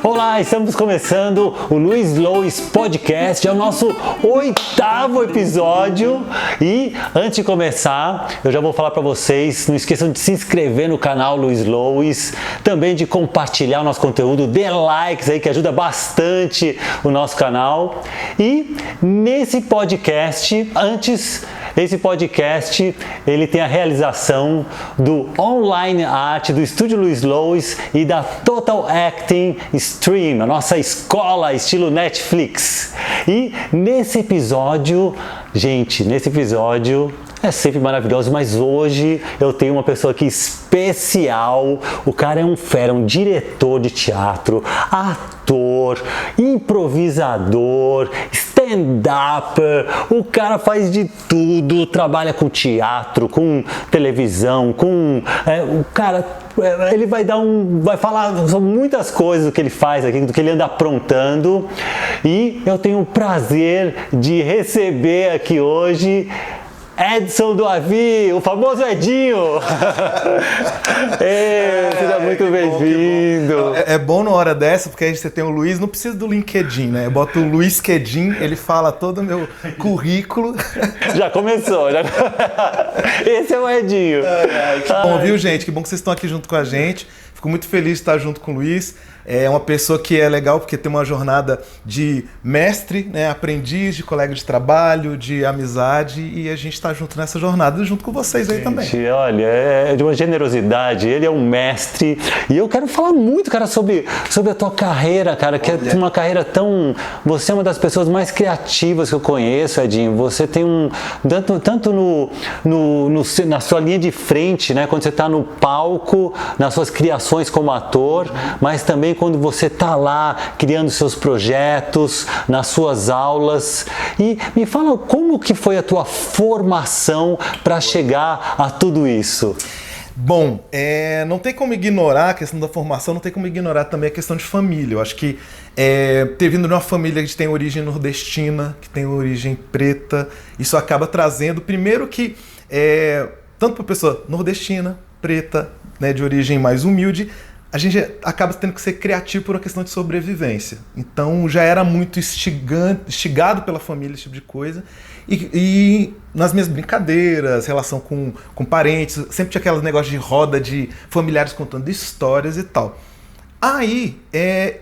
Olá, estamos começando o Luiz Lois Podcast, é o nosso 8º episódio e antes de começar, eu já vou falar para vocês, não esqueçam de se inscrever no canal Luiz Lois, também de compartilhar o nosso conteúdo, dê likes aí que ajuda bastante o nosso canal e nesse podcast, esse podcast, ele tem a realização do Online Art, do Estúdio Luiz Lois e da Total Acting Stream, a nossa escola estilo Netflix. E nesse episódio, gente, é sempre maravilhoso, mas hoje eu tenho uma pessoa aqui especial. O cara é um fera, um diretor de teatro, ator, improvisador, stand-upper. O cara faz de tudo, trabalha com teatro, com televisão, o cara... Ele vai falar sobre muitas coisas do que ele faz aqui, do que ele anda aprontando. E eu tenho o prazer de receber aqui hoje Edson do Avi, o famoso Edinho. Seja muito bem-vindo. É bom na hora dessa, porque aí você tem o Luiz, não precisa do LinkedIn, né? Eu boto o Luiz Quedin, ele fala todo o meu currículo. Já começou. Esse é o Edinho. Que bom, viu, gente? Que bom que vocês estão aqui junto com a gente. Fico muito feliz de estar junto com o Luiz. É uma pessoa que é legal porque tem uma jornada de mestre, né, aprendiz, de colega de trabalho, de amizade, e a gente está junto nessa jornada, junto com vocês aí também. Olha, é de uma generosidade, ele é um mestre, e eu quero falar muito, cara, sobre a tua carreira, cara, que é uma carreira tão... Você é uma das pessoas mais criativas que eu conheço, Edinho, você tem tanto na sua linha de frente, né, quando você está no palco, nas suas criações como ator, mas também quando você está lá criando seus projetos, nas suas aulas. E me fala como que foi a tua formação para chegar a tudo isso? Bom, não tem como ignorar a questão da formação, não tem como ignorar também a questão de família. Eu acho que ter vindo de uma família que tem origem nordestina, que tem origem preta, isso acaba trazendo, primeiro que, tanto para a pessoa nordestina, preta, né, de origem mais humilde, a gente acaba tendo que ser criativo por uma questão de sobrevivência. Então já era muito instigado pela família, esse tipo de coisa. E nas minhas brincadeiras, relação com parentes, sempre tinha aqueles negócios de roda de familiares contando histórias e tal. Aí,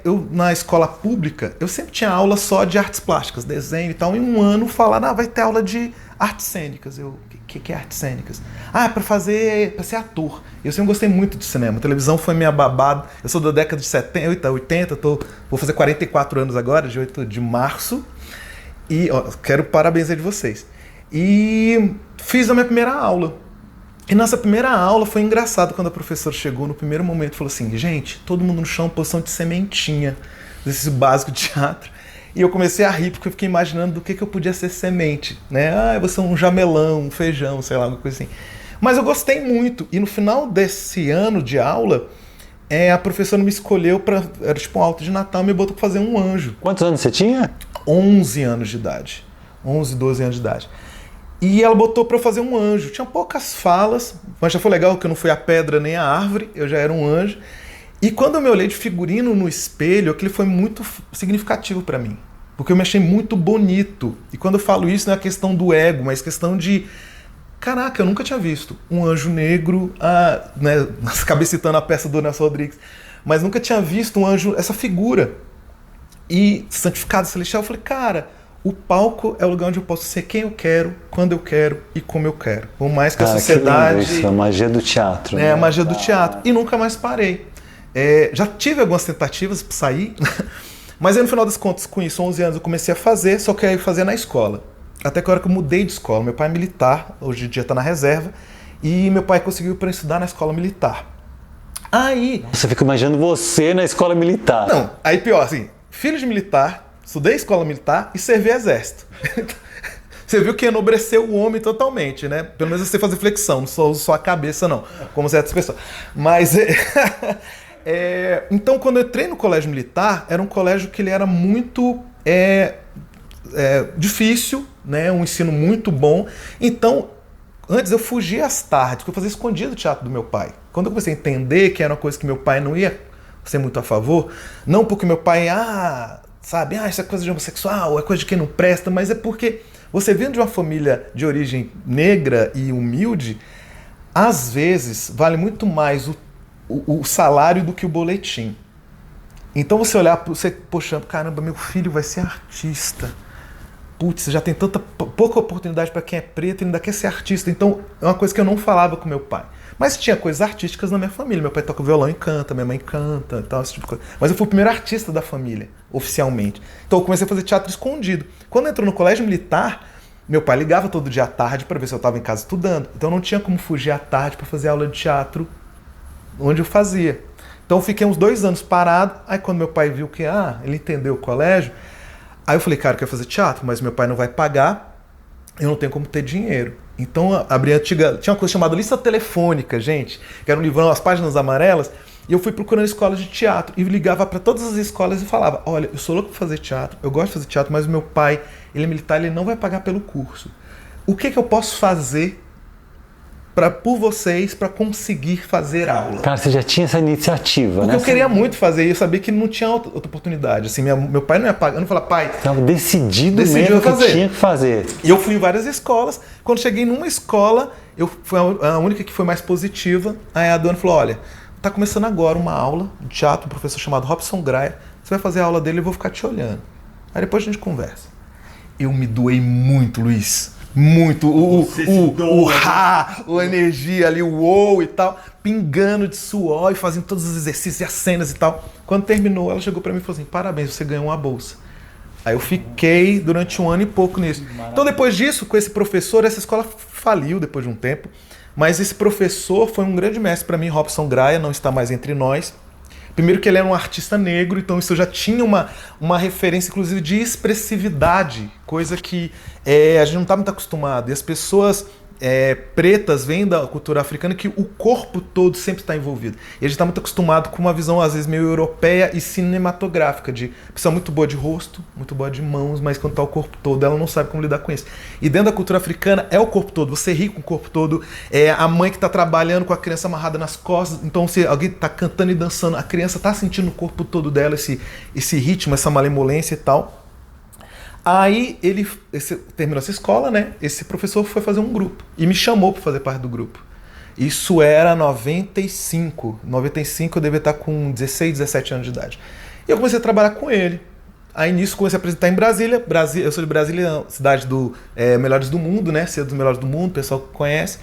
eu na escola pública, eu sempre tinha aula só de artes plásticas, desenho e tal. Em um ano falaram, vai ter aula de artes cênicas. O que é artes cênicas? Para ser ator. Eu sempre gostei muito de cinema. A televisão foi minha babada. Eu sou da década de 70, 80, vou fazer 44 anos agora, de 8 de março. E quero parabéns aí de vocês. E fiz a minha primeira aula. E nessa primeira aula foi engraçado quando a professora chegou no primeiro momento e falou assim, gente, todo mundo no chão, posição de sementinha, exercício básico de teatro. E eu comecei a rir porque eu fiquei imaginando do que eu podia ser semente, né? Eu vou ser um jamelão, um feijão, sei lá, alguma coisa assim. Mas eu gostei muito. E no final desse ano de aula, a professora me escolheu era tipo um alto de Natal, me botou para fazer um anjo. Quantos anos você tinha? 11 anos de idade. 11, 12 anos de idade. E ela botou para eu fazer um anjo. Tinha poucas falas, mas já foi legal que eu não fui a pedra nem a árvore, eu já era um anjo. E quando eu me olhei de figurino no espelho, aquilo foi muito significativo para mim. Porque eu me achei muito bonito. E quando eu falo isso, não é questão do ego, mas questão de... Caraca, eu nunca tinha visto um anjo negro, né, acabei citando a peça do Nelson Rodrigues, mas nunca tinha visto um anjo, essa figura. E santificado celestial, eu falei, cara, o palco é o lugar onde eu posso ser quem eu quero, quando eu quero e como eu quero. Por mais que a sociedade... Que isso, a magia do teatro. A magia do teatro. E nunca mais parei. Já tive algumas tentativas para sair, mas aí no final das contas, com isso, 11 anos, eu comecei a fazer, só que aí eu fazia na escola. Até que a hora que eu mudei de escola, meu pai é militar, hoje em dia está na reserva, e meu pai conseguiu para estudar na escola militar. Aí... Você fica imaginando você na escola militar. Não, aí pior, assim, filho de militar, estudei escola militar e servi exército. Você viu que enobreceu o homem totalmente, né? Pelo menos você fazer flexão, não só usa só a cabeça não, como certas pessoas. Mas... então, quando eu entrei no colégio militar, era um colégio que ele era muito difícil, né? Um ensino muito bom. Então, antes eu fugia às tardes, porque eu fazia escondido o teatro do meu pai. Quando eu comecei a entender que era uma coisa que meu pai não ia ser muito a favor, não porque meu pai, sabe, isso é coisa de homossexual, é coisa de quem não presta, mas é porque você vindo de uma família de origem negra e humilde, às vezes vale muito mais o salário do que o boletim. Então você olhar, você, poxa, caramba, meu filho vai ser artista. Putz, já tem tanta pouca oportunidade para quem é preto e ainda quer ser artista. Então é uma coisa que eu não falava com meu pai. Mas tinha coisas artísticas na minha família. Meu pai toca violão e canta, minha mãe canta e tal, esse tipo de coisa. Mas eu fui o primeiro artista da família, oficialmente. Então eu comecei a fazer teatro escondido. Quando entrou no colégio militar, meu pai ligava todo dia à tarde para ver se eu estava em casa estudando. Então não tinha como fugir à tarde para fazer aula de teatro onde eu fazia. Então eu fiquei uns 2 anos parado. Aí quando meu pai viu que ele entendeu o colégio, aí eu falei, cara, eu quero fazer teatro, mas meu pai não vai pagar, eu não tenho como ter dinheiro. Então abri a antiga, tinha uma coisa chamada lista telefônica, gente, que era um livrão, as páginas amarelas, e eu fui procurando escolas de teatro e ligava para todas as escolas e falava, olha, eu sou louco para fazer teatro, eu gosto de fazer teatro, mas o meu pai, ele é militar, ele não vai pagar pelo curso. O que eu posso fazer por vocês para conseguir fazer aula? Cara, você já tinha essa iniciativa, porque né? Eu queria muito fazer e eu sabia que não tinha outra oportunidade. Assim, meu pai não ia pagar, eu não falava, pai. Estava decidido mesmo que tinha que fazer. E eu fui em várias escolas. Quando cheguei numa escola, foi a única que foi mais positiva. Aí a dona falou: olha, tá começando agora uma aula de teatro, um professor chamado Robson Graia. Você vai fazer a aula dele e eu vou ficar te olhando. Aí depois a gente conversa. Eu me doei muito, Luiz. Muito, a energia ali, o uou e tal, pingando de suor e fazendo todos os exercícios e as cenas e tal. Quando terminou, ela chegou pra mim e falou assim: parabéns, você ganhou uma bolsa. Aí eu fiquei durante 1 ano e pouco nisso. Então depois disso, com esse professor, essa escola faliu depois de um tempo, mas esse professor foi um grande mestre pra mim, Robson Graia, não está mais entre nós. Primeiro que ele era um artista negro, então isso já tinha uma referência, inclusive, de expressividade, coisa que a gente não está muito acostumado. E as pessoas pretas veem da cultura africana que o corpo todo sempre está envolvido. E a gente está muito acostumado com uma visão, às vezes, meio europeia e cinematográfica, de pessoa muito boa de rosto, muito boa de mãos, mas quando está o corpo todo, ela não sabe como lidar com isso. E dentro da cultura africana é o corpo todo, você ri com o corpo todo, a mãe que está trabalhando com a criança amarrada nas costas, então se alguém está cantando e dançando, a criança está sentindo o corpo todo dela, esse ritmo, essa malemolência e tal. Aí terminou essa escola, né? Esse professor foi fazer um grupo e me chamou para fazer parte do grupo. Isso era 95. 95 eu devia estar com 16, 17 anos de idade. E eu comecei a trabalhar com ele. Aí nisso comecei a apresentar em Brasília. Eu sou de Brasília, cidade do Melhores do Mundo, né? Ser dos Melhores do Mundo, o pessoal conhece.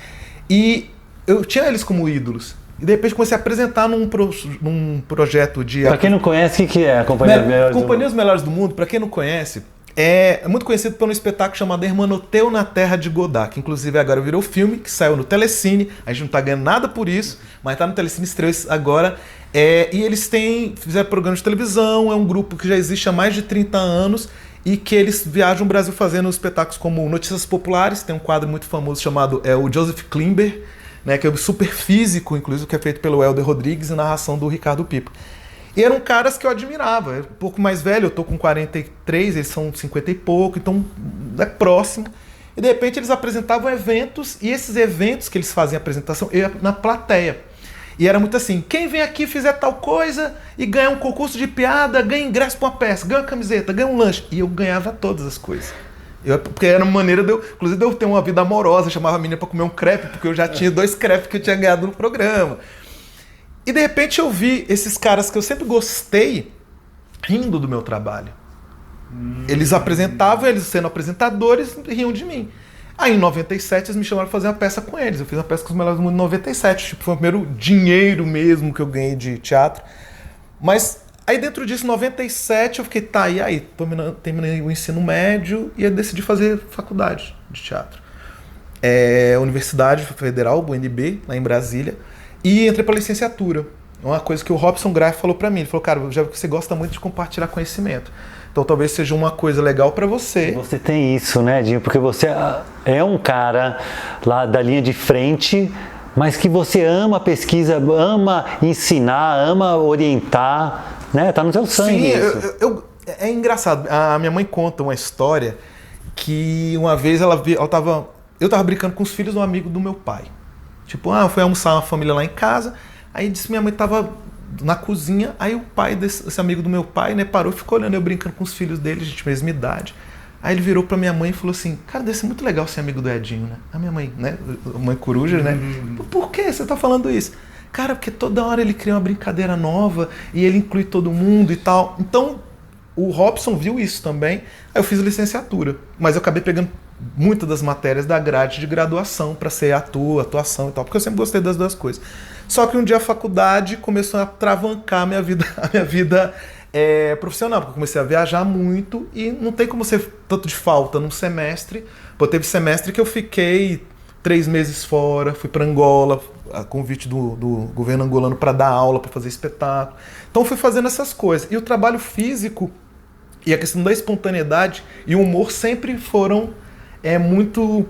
E eu tinha eles como ídolos. E de repente comecei a apresentar num projeto de... Para quem não conhece, o que é a Companhia dos Melhores do Mundo? Companhia dos Melhores do Mundo, para quem não conhece... É muito conhecido por um espetáculo chamado Hermanoteu na Terra de Godard, que inclusive agora virou filme, que saiu no Telecine, a gente não tá ganhando nada por isso, mas tá no Telecine, estreou agora. E eles fizeram programa de televisão, é um grupo que já existe há mais de 30 anos e que eles viajam o Brasil fazendo espetáculos como Notícias Populares, tem um quadro muito famoso chamado o Joseph Klimber, né, que é o super físico, inclusive, que é feito pelo Helder Rodrigues e narração do Ricardo Pipa. E eram caras que eu admirava. Eu, um pouco mais velho, eu tô com 43, eles são 50 e pouco, então é próximo. E de repente eles apresentavam eventos, e esses eventos que eles fazem a apresentação, eu ia na plateia. E era muito assim: quem vem aqui fizer tal coisa e ganhar um concurso de piada, ganha ingresso pra uma peça, ganha uma camiseta, ganha um lanche. E eu ganhava todas as coisas. Porque era uma maneira inclusive de eu ter uma vida amorosa, eu chamava a menina pra comer um crepe, porque eu já tinha 2 crepes que eu tinha ganhado no programa. E de repente eu vi esses caras que eu sempre gostei rindo do meu trabalho. Eles apresentavam, eles sendo apresentadores, riam de mim. Aí em 97 eles me chamaram para fazer uma peça com eles. Eu fiz uma peça com os Melhores do Mundo em 97. Foi o primeiro dinheiro mesmo que eu ganhei de teatro. Mas aí dentro disso, em 97, eu fiquei, e aí? Terminei o ensino médio e eu decidi fazer faculdade de teatro. Universidade Federal, UNB, lá em Brasília. E entrei para licenciatura. Uma coisa que o Robson Graff falou para mim. Ele falou: cara, já vi que você gosta muito de compartilhar conhecimento. Então talvez seja uma coisa legal para você. Você tem isso, né, Dinho? Porque você é um cara lá da linha de frente, mas que você ama a pesquisa, ama ensinar, ama orientar, né? Tá no seu sangue. Sim, é engraçado. A minha mãe conta uma história que uma vez eu tava brincando com os filhos de um amigo do meu pai. Tipo, foi almoçar uma família lá em casa, aí disse minha mãe tava na cozinha, aí o pai desse amigo do meu pai, né, parou e ficou olhando eu brincando com os filhos dele, a gente mesma idade. Aí ele virou pra minha mãe e falou assim, cara, deve ser muito legal ser amigo do Edinho, né? A minha mãe, né, mãe coruja, né? Por que você tá falando isso? Cara, porque toda hora ele cria uma brincadeira nova e ele inclui todo mundo e tal. Então, o Robson viu isso também, aí eu fiz licenciatura, mas eu acabei pegando muitas das matérias da grade de graduação para ser atuação e tal, porque eu sempre gostei das duas coisas. Só que um dia a faculdade começou a travancar a minha vida profissional, porque eu comecei a viajar muito e não tem como ser tanto de falta num semestre. Pô, teve semestre que eu fiquei 3 meses fora, fui para Angola, a convite do governo angolano para dar aula, para fazer espetáculo. Então fui fazendo essas coisas. E o trabalho físico e a questão da espontaneidade e o humor sempre foram muito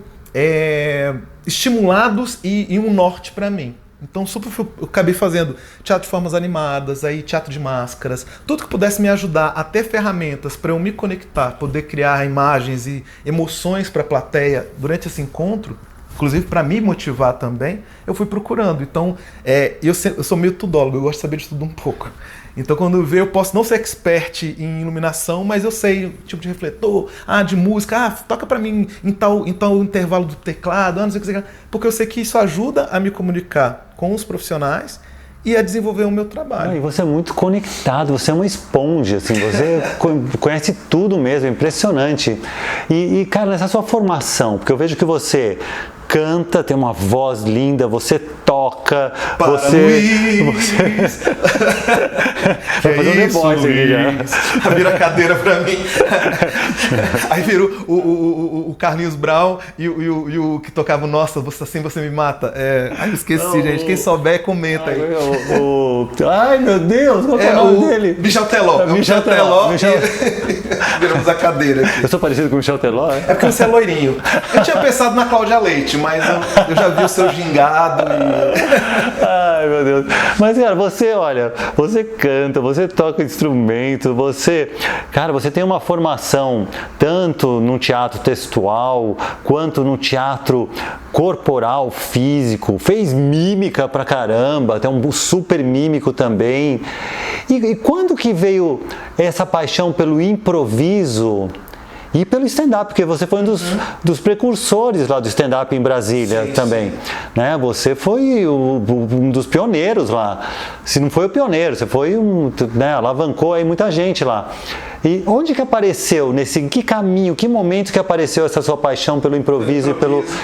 estimulados e um norte para mim. Então eu acabei fazendo teatro de formas animadas, aí teatro de máscaras, tudo que pudesse me ajudar a ter ferramentas para eu me conectar, poder criar imagens e emoções para a plateia durante esse encontro, inclusive para me motivar também, eu fui procurando. Então, eu sou meio tudólogo, eu gosto de saber de tudo um pouco. Então, quando eu posso não ser expert em iluminação, mas eu sei tipo de refletor, de música, toca para mim em tal intervalo do teclado, não sei o que, porque eu sei que isso ajuda a me comunicar com os profissionais e a desenvolver o meu trabalho. E você é muito conectado, você é uma esponja, assim, você conhece tudo mesmo, é impressionante. E, cara, nessa sua formação, porque eu vejo que você canta, tem uma voz linda, você toca, você vai fazer um The Voice aqui já. Vira a cadeira pra mim. Aí vira o Carlinhos Brau e o que tocava Nossa, Assim Você Me Mata. Ai, eu esqueci, gente. Quem souber, comenta aí. Ai, meu Deus, qual é o nome dele? Michel Teló. Michel Teló. Viramos a cadeira aqui. Eu sou parecido com o Michel Teló? É porque você é loirinho. Eu tinha pensado na Cláudia Leite, mas eu já vi o seu gingado e... Ai, meu Deus. Mas, cara, você canta, você toca instrumento, você tem uma formação tanto no teatro textual, quanto no teatro corporal, físico, fez mímica pra caramba, tem um super mímico também. E quando que veio essa paixão pelo improviso e pelo stand-up, porque você foi um dos precursores lá do stand-up em Brasília também, né? Você foi um dos pioneiros lá. Se não foi o pioneiro, você foi alavancou aí muita gente lá. E onde que apareceu, que caminho, que momento que apareceu essa sua paixão pelo improviso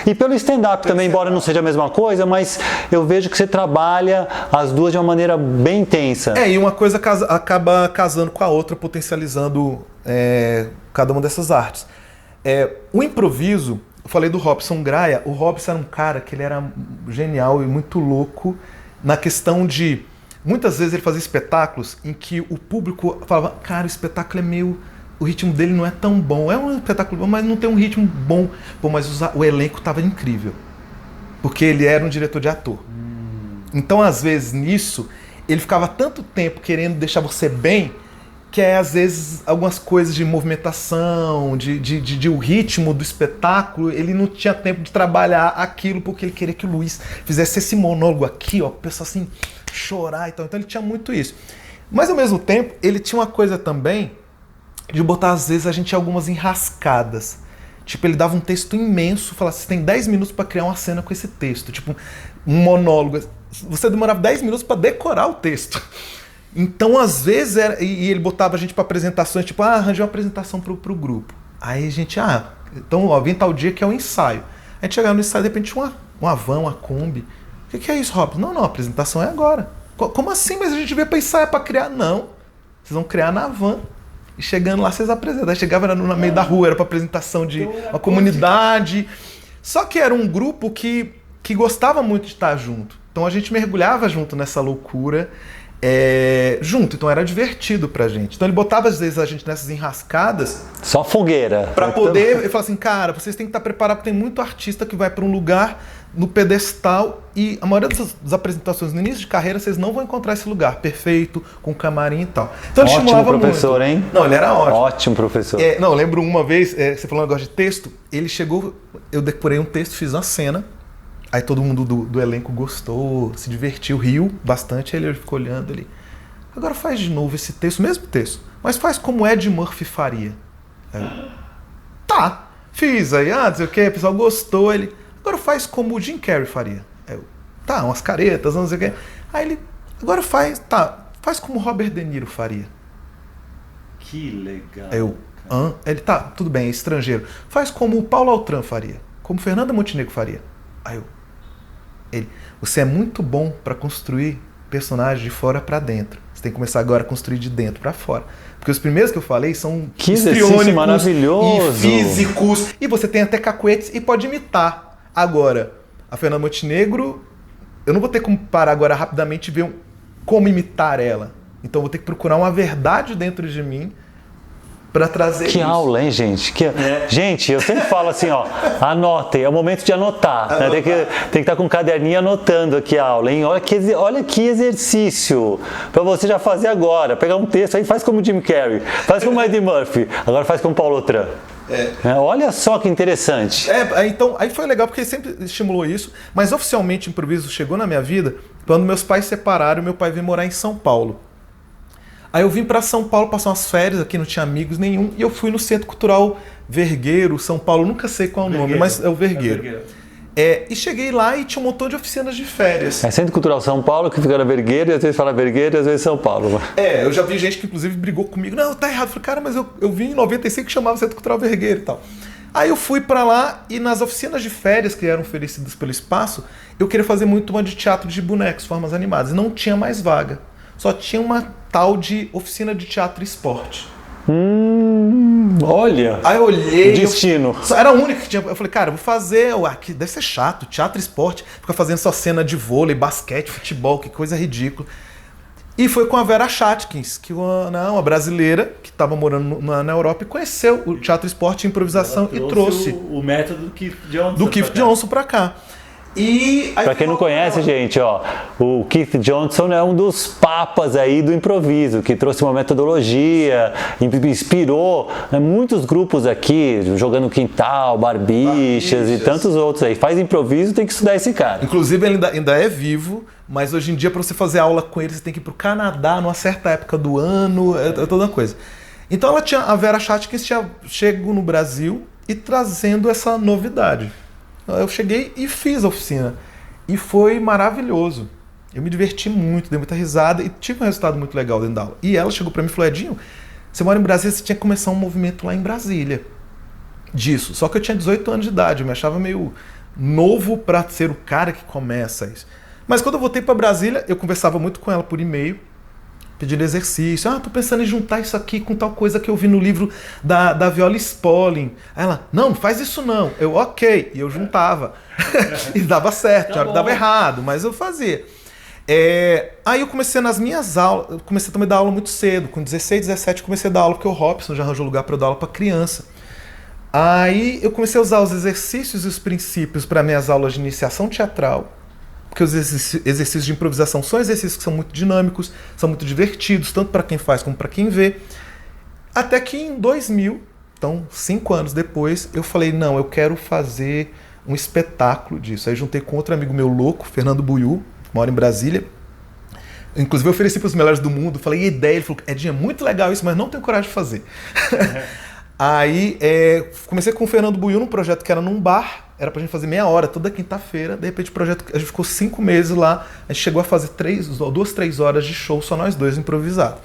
e pelo stand-up também, embora não seja a mesma coisa, mas eu vejo que você trabalha as duas de uma maneira bem intensa. E uma coisa acaba casando com a outra, potencializando cada uma dessas artes. O improviso, eu falei do Robson Graia, o Robson era um cara que ele era genial e muito louco na questão de... Muitas vezes ele fazia espetáculos em que o público falava, cara, o espetáculo é meio... O ritmo dele não é tão bom. É um espetáculo bom, mas não tem um ritmo bom. Pô, mas o elenco estava incrível. Porque ele era um diretor de ator. Então, às vezes, nisso, ele ficava tanto tempo querendo deixar você bem, que às vezes, algumas coisas de movimentação, de o ritmo do espetáculo, ele não tinha tempo de trabalhar aquilo, porque ele queria que o Luiz fizesse esse monólogo aqui, ó, o pessoal assim... chorar e tal. Então ele tinha muito isso. Mas ao mesmo tempo, ele tinha uma coisa também de botar às vezes a gente em algumas enrascadas. Tipo, ele dava um texto imenso, falava, você tem 10 minutos para criar uma cena com esse texto. Tipo, um monólogo. Você demorava 10 minutos para decorar o texto. Então, às vezes, e ele botava a gente para apresentações, tipo, arranjei uma apresentação pro grupo. Aí a gente, então, ó, vem tal dia que é o ensaio. A gente chegava no ensaio, de repente tinha uma van, uma Kombi. O que é isso, Robson? Não, a apresentação é agora. Como assim? Mas a gente veio para ensaiar, para criar? Não. Vocês vão criar na van. E chegando lá, vocês apresentam. Aí chegava no meio da rua, era para apresentação de uma comunidade. Só que era um grupo que gostava muito de estar junto. Então a gente mergulhava junto nessa loucura. Junto, então era divertido pra gente. Então ele botava às vezes a gente nessas enrascadas. Só fogueira. Pra poder, ele falava assim, cara, vocês têm que estar preparados, porque tem muito artista que vai pra um lugar no pedestal e a maioria das apresentações no início de carreira vocês não vão encontrar esse lugar perfeito, com camarim e tal. Então ele estimulava muito. Ótimo professor, hein? Não, ele era ótimo. Ótimo professor. Não, eu lembro uma vez, você falou um negócio de texto, ele chegou, eu decorei um texto, fiz uma cena, aí todo mundo do elenco gostou, se divertiu, riu bastante, aí ele ficou olhando ali. agora faz de novo esse texto, mesmo texto, mas faz como Ed Murphy faria. Tá, fiz aí, não sei o que, o pessoal gostou, ele, agora faz como o Jim Carrey faria. Tá, umas caretas, não sei o que. Aí ele, agora faz como Robert De Niro faria. Que legal. Ele, tá, tudo bem, é estrangeiro. Faz como o Paulo Altran faria, como Fernanda Montenegro faria. Aí ele, você é muito bom para construir personagens de fora para dentro. Você tem que começar agora a construir de dentro para fora. Porque os primeiros que eu falei são histriônicos maravilhoso. E físicos. E você tem até cacuetes e pode imitar. Agora, a Fernanda Montenegro, eu não vou ter como parar agora rapidamente e ver como imitar ela. Então eu vou ter que procurar uma verdade dentro de mim para trazer que isso. Aula, hein, gente? Gente, eu sempre falo assim, ó, anotem, é o momento de anotar. Né? Tem que estar com um caderninho anotando aqui a aula, hein? Olha que exercício para você já fazer agora. Pegar um texto aí, faz como Jim Carrey, faz como Eddie Murphy, agora faz como Paulo Altran. Olha só que interessante. Então, aí foi legal porque ele sempre estimulou isso, mas oficialmente o improviso chegou na minha vida quando meus pais se separaram e meu pai veio morar em São Paulo. Aí eu vim para São Paulo passar umas férias, aqui não tinha amigos nenhum, e eu fui no Centro Cultural Vergueiro, São Paulo, nunca sei qual é o nome, mas é o Vergueiro. E cheguei lá e tinha um montão de oficinas de férias. É Centro Cultural São Paulo, que fica na Vergueiro, e às vezes fala Vergueiro e às vezes São Paulo. Eu já vi gente que inclusive brigou comigo, não, tá errado. Eu falei, cara, mas eu vim em 95 que chamava Centro Cultural Vergueiro e tal. Aí eu fui para lá e nas oficinas de férias que eram oferecidas pelo espaço, eu queria fazer muito uma de teatro de bonecos, formas animadas, e não tinha mais vaga. Só tinha uma tal de oficina de teatro e esporte. Olha. Aí eu olhei. Destino. Era a única que tinha. Eu falei, cara, eu vou fazer. Que deve ser chato, teatro e esporte. Ficar fazendo só cena de vôlei, basquete, futebol, que coisa ridícula. E foi com a Vera Schatkins, que uma brasileira que estava morando na Europa e conheceu o teatro, esporte e improvisação e trouxe o método do Keith Johnson para cá. Para quem não conhece, gente, ó, o Keith Johnson é um dos papas aí do improviso, que trouxe uma metodologia, inspirou, né, muitos grupos aqui, Jogando Quintal, Barbichas e tantos outros aí. Faz improviso, tem que estudar esse cara. Inclusive ele ainda é vivo, mas hoje em dia para você fazer aula com ele, você tem que ir para o Canadá numa certa época do ano, é toda uma coisa. Então a Vera Schatkins tinha chego no Brasil e trazendo essa novidade. Eu cheguei e fiz a oficina. E foi maravilhoso. Eu me diverti muito, dei muita risada e tive um resultado muito legal dentro da aula. E ela chegou para mim e falou, Edinho, você mora em Brasília, você tinha que começar um movimento lá em Brasília. Disso. Só que eu tinha 18 anos de idade, eu me achava meio novo para ser o cara que começa isso. Mas quando eu voltei para Brasília, eu conversava muito com ela por e-mail, pedindo exercício. Tô pensando em juntar isso aqui com tal coisa que eu vi no livro da Viola Spolin. Aí ela, não faz isso não. Eu, ok. E eu juntava. E dava certo, dava errado, mas eu fazia. Aí eu comecei nas minhas aulas, eu comecei também a dar aula muito cedo. Com 16, 17 comecei a dar aula, porque o Robson já arranjou lugar para eu dar aula para criança. Aí eu comecei a usar os exercícios e os princípios para minhas aulas de iniciação teatral. Porque os exercícios de improvisação são exercícios que são muito dinâmicos, são muito divertidos, tanto para quem faz como para quem vê. Até que em 2000, então 5 anos depois, eu falei, não, eu quero fazer um espetáculo disso. Aí juntei com outro amigo meu louco, Fernando Buiú, que mora em Brasília. Inclusive eu ofereci para os melhores do mundo, falei, ideia, ele falou, Edinho, é muito legal isso, mas não tenho coragem de fazer. Aí comecei com o Fernando Buiú num projeto que era num bar, era pra gente fazer meia hora toda quinta-feira. De repente o projeto, a gente ficou 5 meses lá, a gente chegou a fazer 2, 3 horas de show, só nós dois improvisados.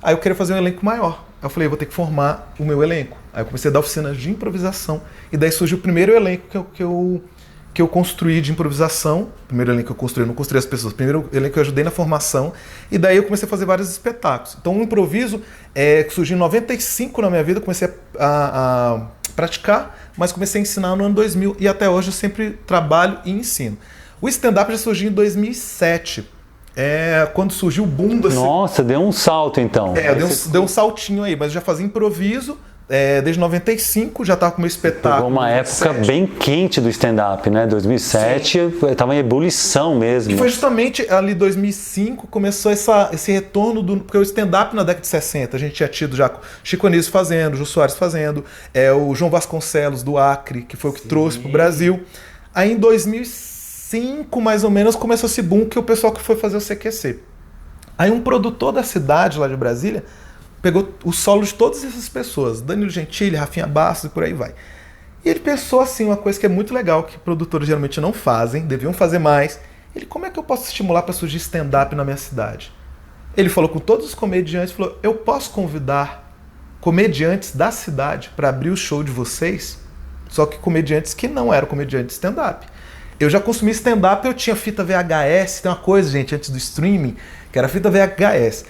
Aí eu queria fazer um elenco maior. Aí eu falei, eu vou ter que formar o meu elenco. Aí eu comecei a dar oficinas de improvisação, e daí surgiu o primeiro elenco que eu construí de improvisação. O primeiro elenco que eu construí, eu não construí as pessoas. O primeiro elenco que eu ajudei na formação. E daí eu comecei a fazer vários espetáculos. Então o improviso que surgiu em 95 na minha vida, comecei a praticar, mas comecei a ensinar no ano 2000. E até hoje eu sempre trabalho e ensino. O stand-up já surgiu em 2007. Quando surgiu o boom desse... Nossa, deu um salto então. Deu um saltinho aí, mas eu já fazia improviso. Desde 95, já estava com o meu espetáculo. Pegou uma época bem quente do stand-up, né? 2007 estava em ebulição mesmo. E foi justamente ali 2005 começou esse retorno porque o stand-up na década de 60 a gente tinha tido já Chico Anísio fazendo, Jô Soares fazendo, o João Vasconcelos do Acre, que foi o que trouxe para o Brasil. Aí em 2005, mais ou menos, começou esse boom que o pessoal que foi fazer o CQC. Aí um produtor da cidade, lá de Brasília, pegou o solo de todas essas pessoas, Danilo Gentili, Rafinha Bastos e por aí vai. E ele pensou assim, uma coisa que é muito legal, que produtores geralmente não fazem, deviam fazer mais. Ele, como é que eu posso estimular para surgir stand-up na minha cidade? Ele falou com todos os comediantes, falou, eu posso convidar comediantes da cidade para abrir o show de vocês? Só que comediantes que não eram comediantes stand-up. Eu já consumi stand-up, eu tinha fita VHS, tem uma coisa, gente, antes do streaming, que era fita VHS.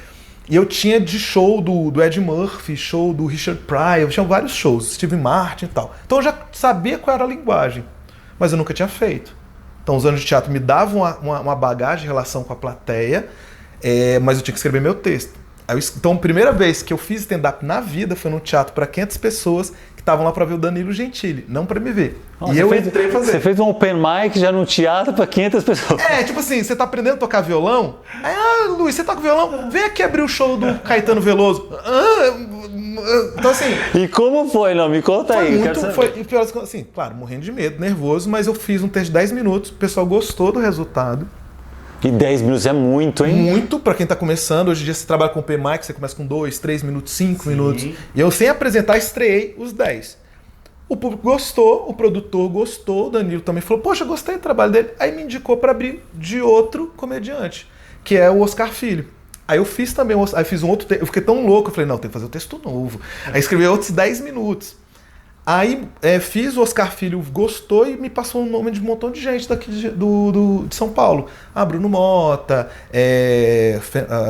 E eu tinha de show do Ed Murphy, show do Richard Pryor, eu tinha vários shows, Steve Martin e tal. Então eu já sabia qual era a linguagem, mas eu nunca tinha feito. Então os anos de teatro me davam uma bagagem em relação com a plateia, mas eu tinha que escrever meu texto. Então a primeira vez que eu fiz stand-up na vida foi num teatro para 500 pessoas que estavam lá para ver o Danilo Gentili, não para me ver. Nossa, e eu entrei fazer. Você fez um open mic já no teatro para 500 pessoas. Tipo assim, você tá aprendendo a tocar violão? Aí, Luiz, você toca violão? Vem aqui abrir o show do Caetano Veloso. Então assim... E como foi? Não, me conta aí. Foi pior assim, claro, morrendo de medo, nervoso, mas eu fiz um teste de 10 minutos, o pessoal gostou do resultado. E 10 minutos é muito, hein? Muito para quem tá começando. Hoje em dia você trabalha com o P-Mic, você começa com 2, 3 minutos, 5 minutos. E eu, sem apresentar, estreiei os 10. O público gostou, o produtor gostou, o Danilo também falou, poxa, gostei do trabalho dele. Aí me indicou para abrir de outro comediante, que é o Oscar Filho. Aí eu fiz também, aí fiz um outro texto, eu fiquei tão louco, eu falei, não, tem que fazer um texto novo. Aí escrevi outros 10 minutos. Aí fiz, o Oscar Filho gostou e me passou o nome de um montão de gente daqui de São Paulo. Bruno Mota,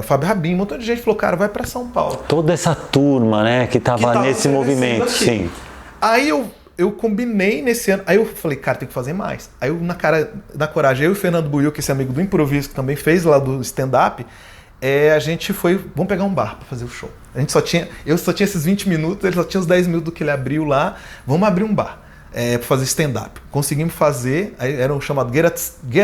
Fábio Rabin, um montão de gente falou, cara, vai para São Paulo. Toda essa turma, né, que tava nesse movimento, sim. Aí eu combinei nesse ano, aí eu falei, cara, tem que fazer mais. Aí eu, na coragem, eu e o Fernando Buiu, que é esse amigo do improviso, que também fez lá do stand-up, a gente foi, vamos pegar um bar para fazer o show. Eu só tinha esses 20 minutos, ele só tinha os 10 minutos do que ele abriu lá, vamos abrir um bar para fazer stand-up. Conseguimos fazer, aí era um chamado Get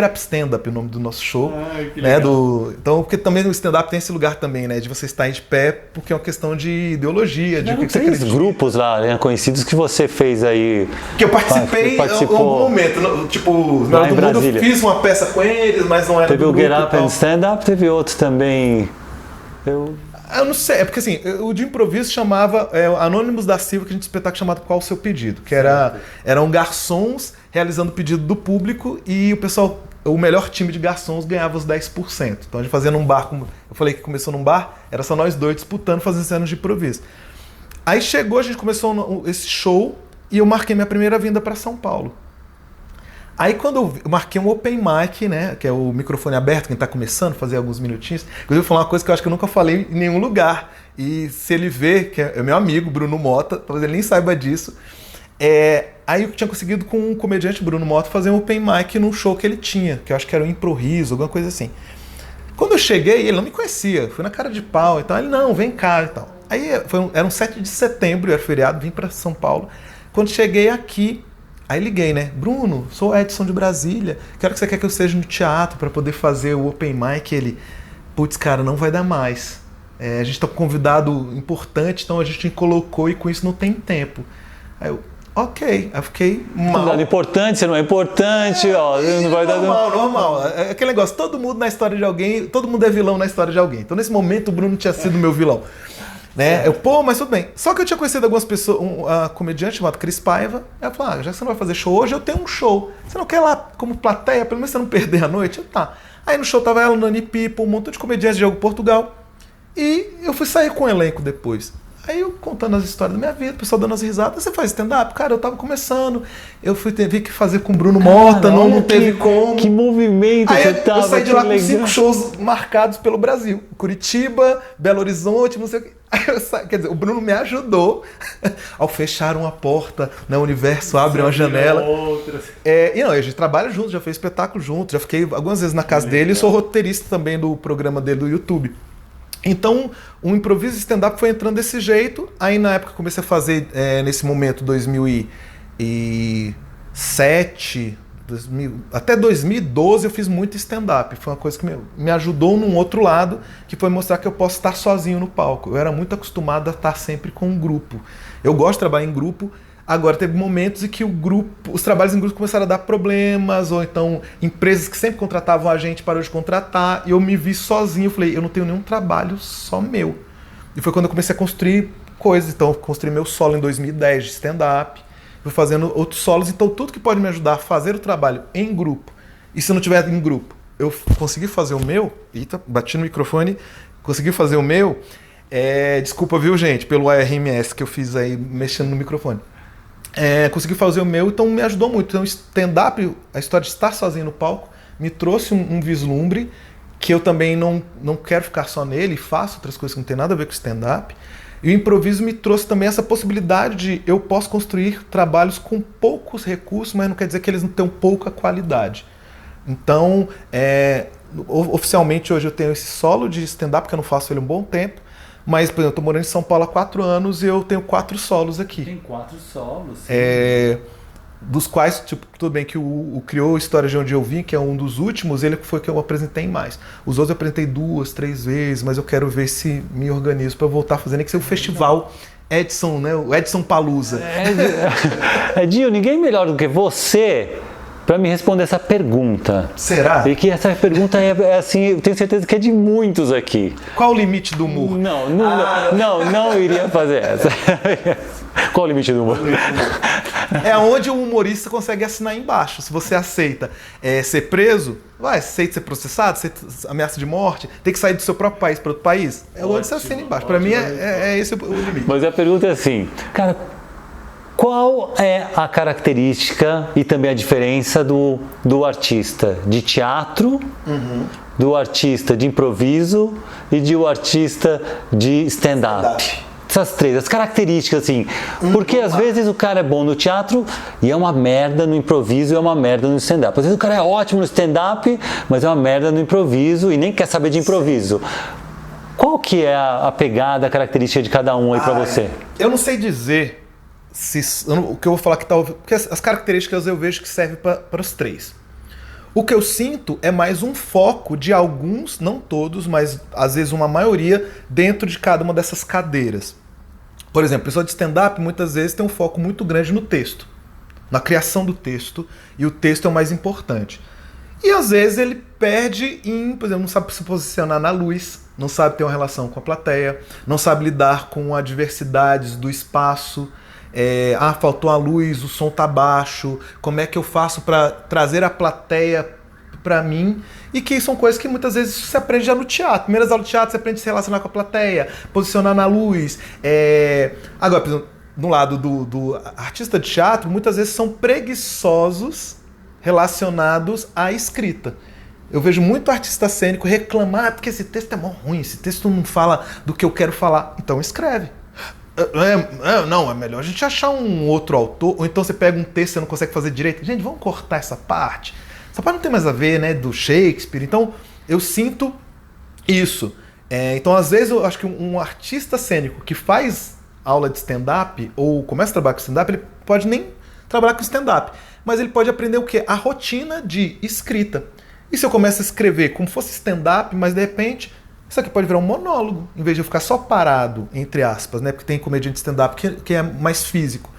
Up Stand-Up, o nome do nosso show. Que legal. Então, porque também no stand-up tem esse lugar também, né, de você estar de pé, porque é uma questão de ideologia, de o que você acredita. Grupos lá, né, conhecidos que você fez aí. Que eu participei em algum momento, tipo, lá em do mundo, Brasília. Fiz uma peça com eles, mas não era Teve do o grupo Get e Up tal. and Stand Up, teve outros também. Eu não sei, é porque assim, o de improviso chamava Anônimos da Silva, que a gente tinha um espetáculo chamado Qual o Seu Pedido? Que eram garçons realizando o pedido do público e o pessoal, o melhor time de garçons ganhava os 10%. Então a gente fazia num bar, como eu falei que começou num bar, era só nós dois disputando, fazendo cenas de improviso. Aí chegou, a gente começou esse show e eu marquei minha primeira vinda para São Paulo. Aí quando eu marquei um open mic, né, que é o microfone aberto, quem tá começando, fazer alguns minutinhos, inclusive eu vou falar uma coisa que eu acho que eu nunca falei em nenhum lugar, e se ele ver, que é meu amigo, Bruno Mota, talvez ele nem saiba disso, aí eu tinha conseguido com um comediante, Bruno Mota, fazer um open mic num show que ele tinha, que eu acho que era um improviso, alguma coisa assim. Quando eu cheguei, ele não me conhecia, fui na cara de pau e tal, ele, não, vem cá e tal. Aí era um 7 de setembro, era feriado, vim para São Paulo. Quando cheguei aqui, aí liguei, né? Bruno, sou Edson de Brasília, quero que você quer que eu esteja no teatro para poder fazer o open mic. Ele, putz, cara, não vai dar mais. A gente tá com um convidado importante, então a gente colocou e com isso não tem tempo. Aí eu, ok, aí eu fiquei mal. Convidado importante, você não é importante, ó, não vai dar... Normal. É aquele negócio, todo mundo na história de alguém, todo mundo é vilão na história de alguém. Então nesse momento o Bruno tinha sido meu vilão. Né? Mas tudo bem. Só que eu tinha conhecido algumas pessoas, um comediante chamado Cris Paiva. Ela falou, já que você não vai fazer show hoje, eu tenho um show. Você não quer ir lá como plateia, pelo menos você não perder a noite? Tá. Aí no show tava ela, Nani Pipo, um montão de comediantes de Diogo Portugal. E eu fui sair com o elenco depois. Aí eu contando as histórias da minha vida, o pessoal dando as risadas. Você faz stand-up? Cara, eu tava começando. Eu vi que fazer com o Bruno Mota, não teve como. Que movimento aí você tava. Eu saí de lá com legal. 5 shows marcados pelo Brasil. Curitiba, Belo Horizonte, não sei o quê. Aí quer dizer, o Bruno me ajudou ao fechar uma porta, né, o universo abre uma janela. E a gente trabalha junto, já fez espetáculo junto, já fiquei algumas vezes na casa dele e sou roteirista também do programa dele do YouTube. Então, o improviso stand-up foi entrando desse jeito. Aí, na época, comecei a fazer, nesse momento, 2007, até 2012, eu fiz muito stand-up. Foi uma coisa que me ajudou num outro lado, que foi mostrar que eu posso estar sozinho no palco. Eu era muito acostumado a estar sempre com um grupo. Eu gosto de trabalhar em grupo. Agora, teve momentos em que os trabalhos em grupo começaram a dar problemas, ou então empresas que sempre contratavam a gente pararam de contratar, e eu me vi sozinho. Eu falei, eu não tenho nenhum trabalho só meu. E foi quando eu comecei a construir coisas. Então, eu construí meu solo em 2010 de stand-up, fui fazendo outros solos. Então, tudo que pode me ajudar a fazer o trabalho em grupo, e se não tiver em grupo, eu consegui fazer o meu. Eita, bati no microfone, consegui fazer o meu. Desculpa, viu, gente, pelo ARMS que eu fiz aí mexendo no microfone. Consegui fazer o meu, então me ajudou muito. Então, stand-up, a história de estar sozinho no palco, me trouxe um vislumbre que eu também não quero ficar só nele, faço outras coisas que não tem nada a ver com stand-up. E o improviso me trouxe também essa possibilidade de eu posso construir trabalhos com poucos recursos, mas não quer dizer que eles não tenham pouca qualidade. Então, oficialmente hoje eu tenho esse solo de stand-up, que eu não faço ele há um bom tempo. Mas, por exemplo, eu estou morando em São Paulo há 4 anos e eu tenho 4 solos aqui. Tem 4 solos? Dos quais, tipo, tudo bem que o Criou História de Onde Eu Vim, que é um dos últimos, ele foi que eu apresentei mais. Os outros eu apresentei 2, 3 vezes, mas eu quero ver se me organizo para voltar a fazer, nem que seja o festival Edson, né? O Edson Palusa. Edinho, ninguém melhor do que você para me responder essa pergunta. Será? E que essa pergunta é assim, eu tenho certeza que é de muitos aqui. Qual o limite do humor? Não iria fazer essa. Qual o limite do humor? É onde o humorista consegue assinar embaixo. Se você aceita ser preso, aceita ser processado, ameaça de morte, tem que sair do seu próprio país para outro país. É onde você assina embaixo. Para mim é esse o limite. Mas a pergunta é assim, cara, qual é a característica e também a diferença do artista de teatro, do artista de improviso e do artista de stand-up? Essas 3, as características, assim. Porque às vezes o cara é bom no teatro e é uma merda no improviso e é uma merda no stand-up. Às vezes o cara é ótimo no stand-up, mas é uma merda no improviso e nem quer saber de improviso. Qual que é a pegada, a característica de cada um aí pra você? Eu não sei dizer o que eu vou falar que talvez. Porque as características eu vejo que servem para os 3. O que eu sinto é mais um foco de alguns, não todos, mas às vezes uma maioria, dentro de cada uma dessas cadeiras. Por exemplo, a pessoa de stand-up muitas vezes tem um foco muito grande no texto, na criação do texto, e o texto é o mais importante. E às vezes ele perde por exemplo, não sabe se posicionar na luz, não sabe ter uma relação com a plateia, não sabe lidar com adversidades do espaço. Faltou a luz, o som tá baixo, como é que eu faço para trazer a plateia para mim? E que são coisas que muitas vezes você aprende já no teatro. Primeiras aulas de teatro você aprende a se relacionar com a plateia, posicionar na luz. Agora, por exemplo, no lado do artista de teatro, muitas vezes são preguiçosos relacionados à escrita. Eu vejo muito artista cênico reclamar porque esse texto é mó ruim, esse texto não fala do que eu quero falar. Então escreve. Não, é melhor a gente achar um outro autor, ou então você pega um texto e você não consegue fazer direito. Gente, vamos cortar essa parte. Essa parte não tem mais a ver, né, do Shakespeare. Então, eu sinto isso. Então, às vezes, eu acho que um artista cênico que faz aula de stand-up, ou começa a trabalhar com stand-up, ele pode nem trabalhar com stand-up, mas ele pode aprender o quê? A rotina de escrita. E se eu começo a escrever como fosse stand-up, mas de repente isso aqui pode virar um monólogo, em vez de eu ficar só parado, entre aspas, né? Porque tem comediante stand-up que é mais físico,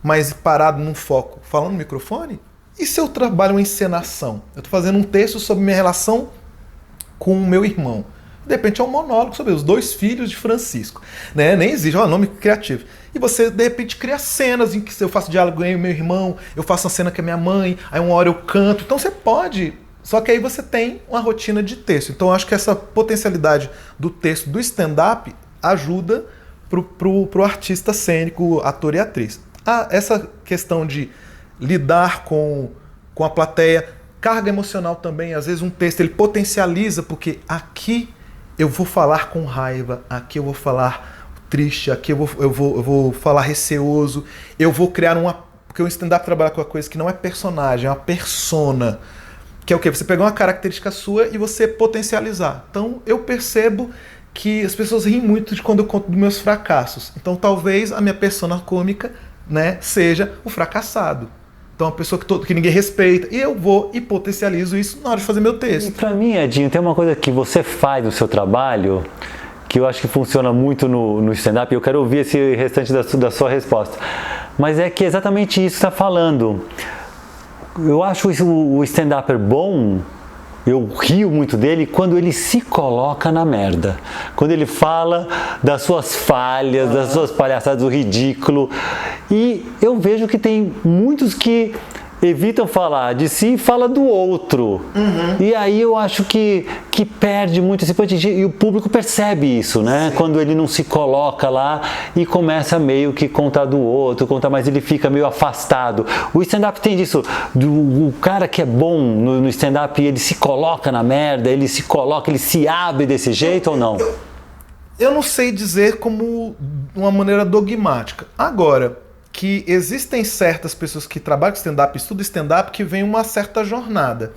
mas parado num foco, falando no microfone. E se eu trabalho uma encenação? Eu estou fazendo um texto sobre minha relação com o meu irmão. De repente é um monólogo sobre os 2 filhos de Francisco. Né? Nem existe, um nome criativo. E você, de repente, cria cenas em que eu faço diálogo com o meu irmão, eu faço uma cena com a minha mãe, aí uma hora eu canto. Então você pode... Só que aí você tem uma rotina de texto. Então eu acho que essa potencialidade do texto do stand-up ajuda pro artista cênico, ator e atriz. Essa questão de lidar com a plateia, carga emocional também. Às vezes um texto ele potencializa, porque aqui eu vou falar com raiva, aqui eu vou falar triste, aqui eu vou falar receoso, eu vou criar porque o stand-up trabalha com uma coisa que não é personagem, é uma persona. Que é o quê? Você pegar uma característica sua e você potencializar. Então, eu percebo que as pessoas riem muito de quando eu conto dos meus fracassos. Então, talvez a minha persona cômica, né, seja o fracassado. Então, a pessoa que ninguém respeita. E eu vou e potencializo isso na hora de fazer meu texto. E pra mim, Edinho, tem uma coisa que você faz no seu trabalho que eu acho que funciona muito no stand-up. E eu quero ouvir esse restante da sua resposta. mas é que é exatamente isso que você está falando. Eu acho o stand-upper bom, eu rio muito dele quando ele se coloca na merda. Quando ele fala das suas falhas, das suas palhaçadas, do ridículo. E eu vejo que tem muitos que evitam falar de si e fala do outro. E aí eu acho que perde muito esse ponto. E o público percebe isso, né? Sim. Quando ele não se coloca lá e começa meio que contar do outro, contar, mas ele fica meio afastado. O stand-up tem disso. O cara que é bom no stand-up, ele se coloca na merda, ele se abre desse jeito ou não? Eu não sei dizer como uma maneira dogmática. Agora, que existem certas pessoas que trabalham com stand-up, estudam stand-up, que vem uma certa jornada.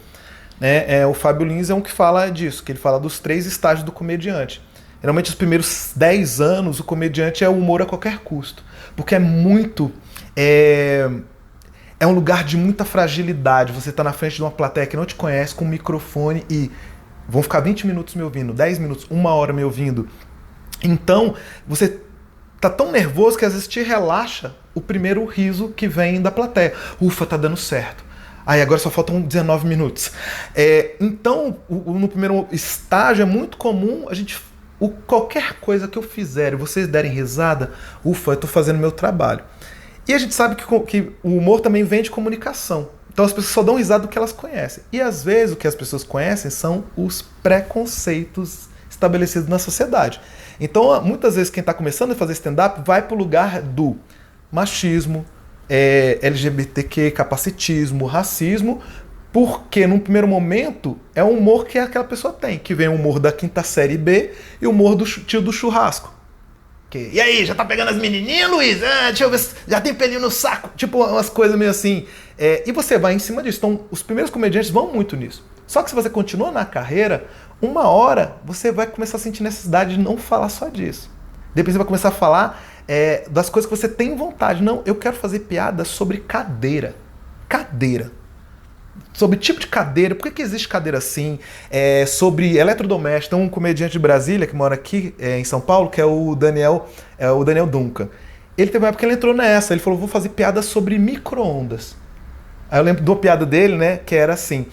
Né? O Fábio Lins é um que fala disso, que ele fala dos 3 estágios do comediante. Geralmente, os primeiros 10 anos, o comediante é o humor a qualquer custo. Porque é muito... É um lugar de muita fragilidade. Você está na frente de uma plateia que não te conhece, com um microfone e vão ficar 20 minutos me ouvindo, 10 minutos, 1 hora me ouvindo. Então, você tá tão nervoso que às vezes te relaxa o primeiro riso que vem da plateia. Ufa, tá dando certo. Aí agora só faltam 19 minutos. Então, no primeiro estágio é muito comum qualquer coisa que eu fizer e vocês derem risada, ufa, eu tô fazendo meu trabalho. E a gente sabe que o humor também vem de comunicação. Então as pessoas só dão risada do que elas conhecem. E às vezes o que as pessoas conhecem são os preconceitos estabelecidos na sociedade. Então, muitas vezes quem está começando a fazer stand-up vai para o lugar do machismo, LGBTQ, capacitismo, racismo, porque num primeiro momento é um humor que aquela pessoa tem, que vem o humor da quinta série B e o humor do tio do churrasco. E aí, já tá pegando as menininhas, Luiz? Deixa eu ver se já tem pelinho no saco. Tipo, umas coisas meio assim. E você vai em cima disso. Então, os primeiros comediantes vão muito nisso. Só que se você continua na carreira, uma hora você vai começar a sentir necessidade de não falar só disso. Depois você vai começar a falar das coisas que você tem vontade. Não, eu quero fazer piada sobre cadeira. Cadeira. Sobre tipo de cadeira, por que existe cadeira assim, sobre eletrodoméstico. Tem um comediante de Brasília que mora aqui em São Paulo, que é o Daniel Duncan. Ele teve uma época que ele entrou nessa, ele falou, vou fazer piada sobre micro-ondas. Aí eu lembro de uma piada dele, né, que era assim,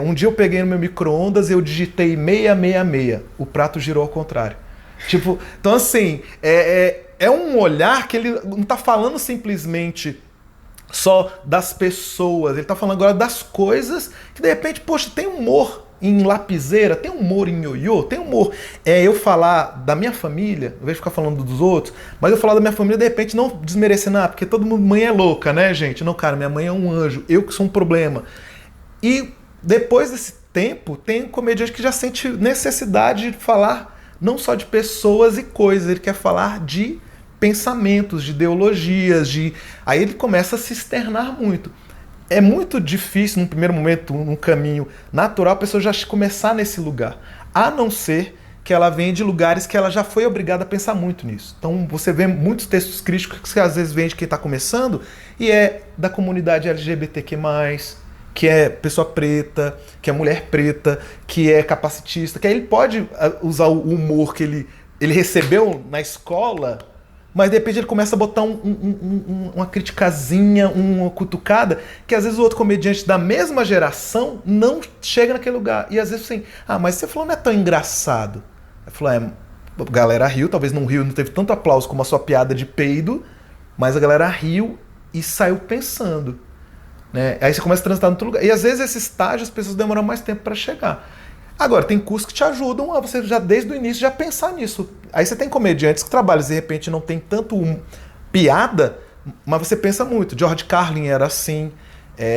um dia eu peguei no meu micro-ondas e eu digitei 666, o prato girou ao contrário. Tipo, então assim, é um olhar que ele não está falando simplesmente só das pessoas, ele tá falando agora das coisas que de repente, poxa, tem humor em lapiseira, tem humor em ioiô, tem humor. Eu falar da minha família, ao invés de ficar falando dos outros, mas eu falar da minha família, de repente, não desmerecendo, porque todo mundo, mãe é louca, né, gente? Não, cara, minha mãe é um anjo, eu que sou um problema. E depois desse tempo, tem um comediante que já sente necessidade de falar não só de pessoas e coisas, ele quer falar de pensamentos, de ideologias, aí ele começa a se externar muito. É muito difícil, num primeiro momento, num caminho natural, a pessoa já começar nesse lugar, a não ser que ela venha de lugares que ela já foi obrigada a pensar muito nisso. Então você vê muitos textos críticos que às vezes vem de quem está começando e é da comunidade LGBTQ+, que é pessoa preta, que é mulher preta, que é capacitista, que aí ele pode usar o humor que ele recebeu na escola, mas de repente ele começa a botar uma criticazinha, uma cutucada, que às vezes o outro comediante da mesma geração não chega naquele lugar. E às vezes assim, mas você falou não é tão engraçado. Ele falou, a galera riu, talvez não riu, não teve tanto aplauso como a sua piada de peido, mas a galera riu e saiu pensando. Né? Aí você começa a transitar em outro lugar. E às vezes esse estágio as pessoas demoram mais tempo para chegar. Agora, tem cursos que te ajudam a você já desde o início já pensar nisso. Aí você tem comediantes que trabalham, de repente não tem tanto piada, mas você pensa muito. George Carlin era assim.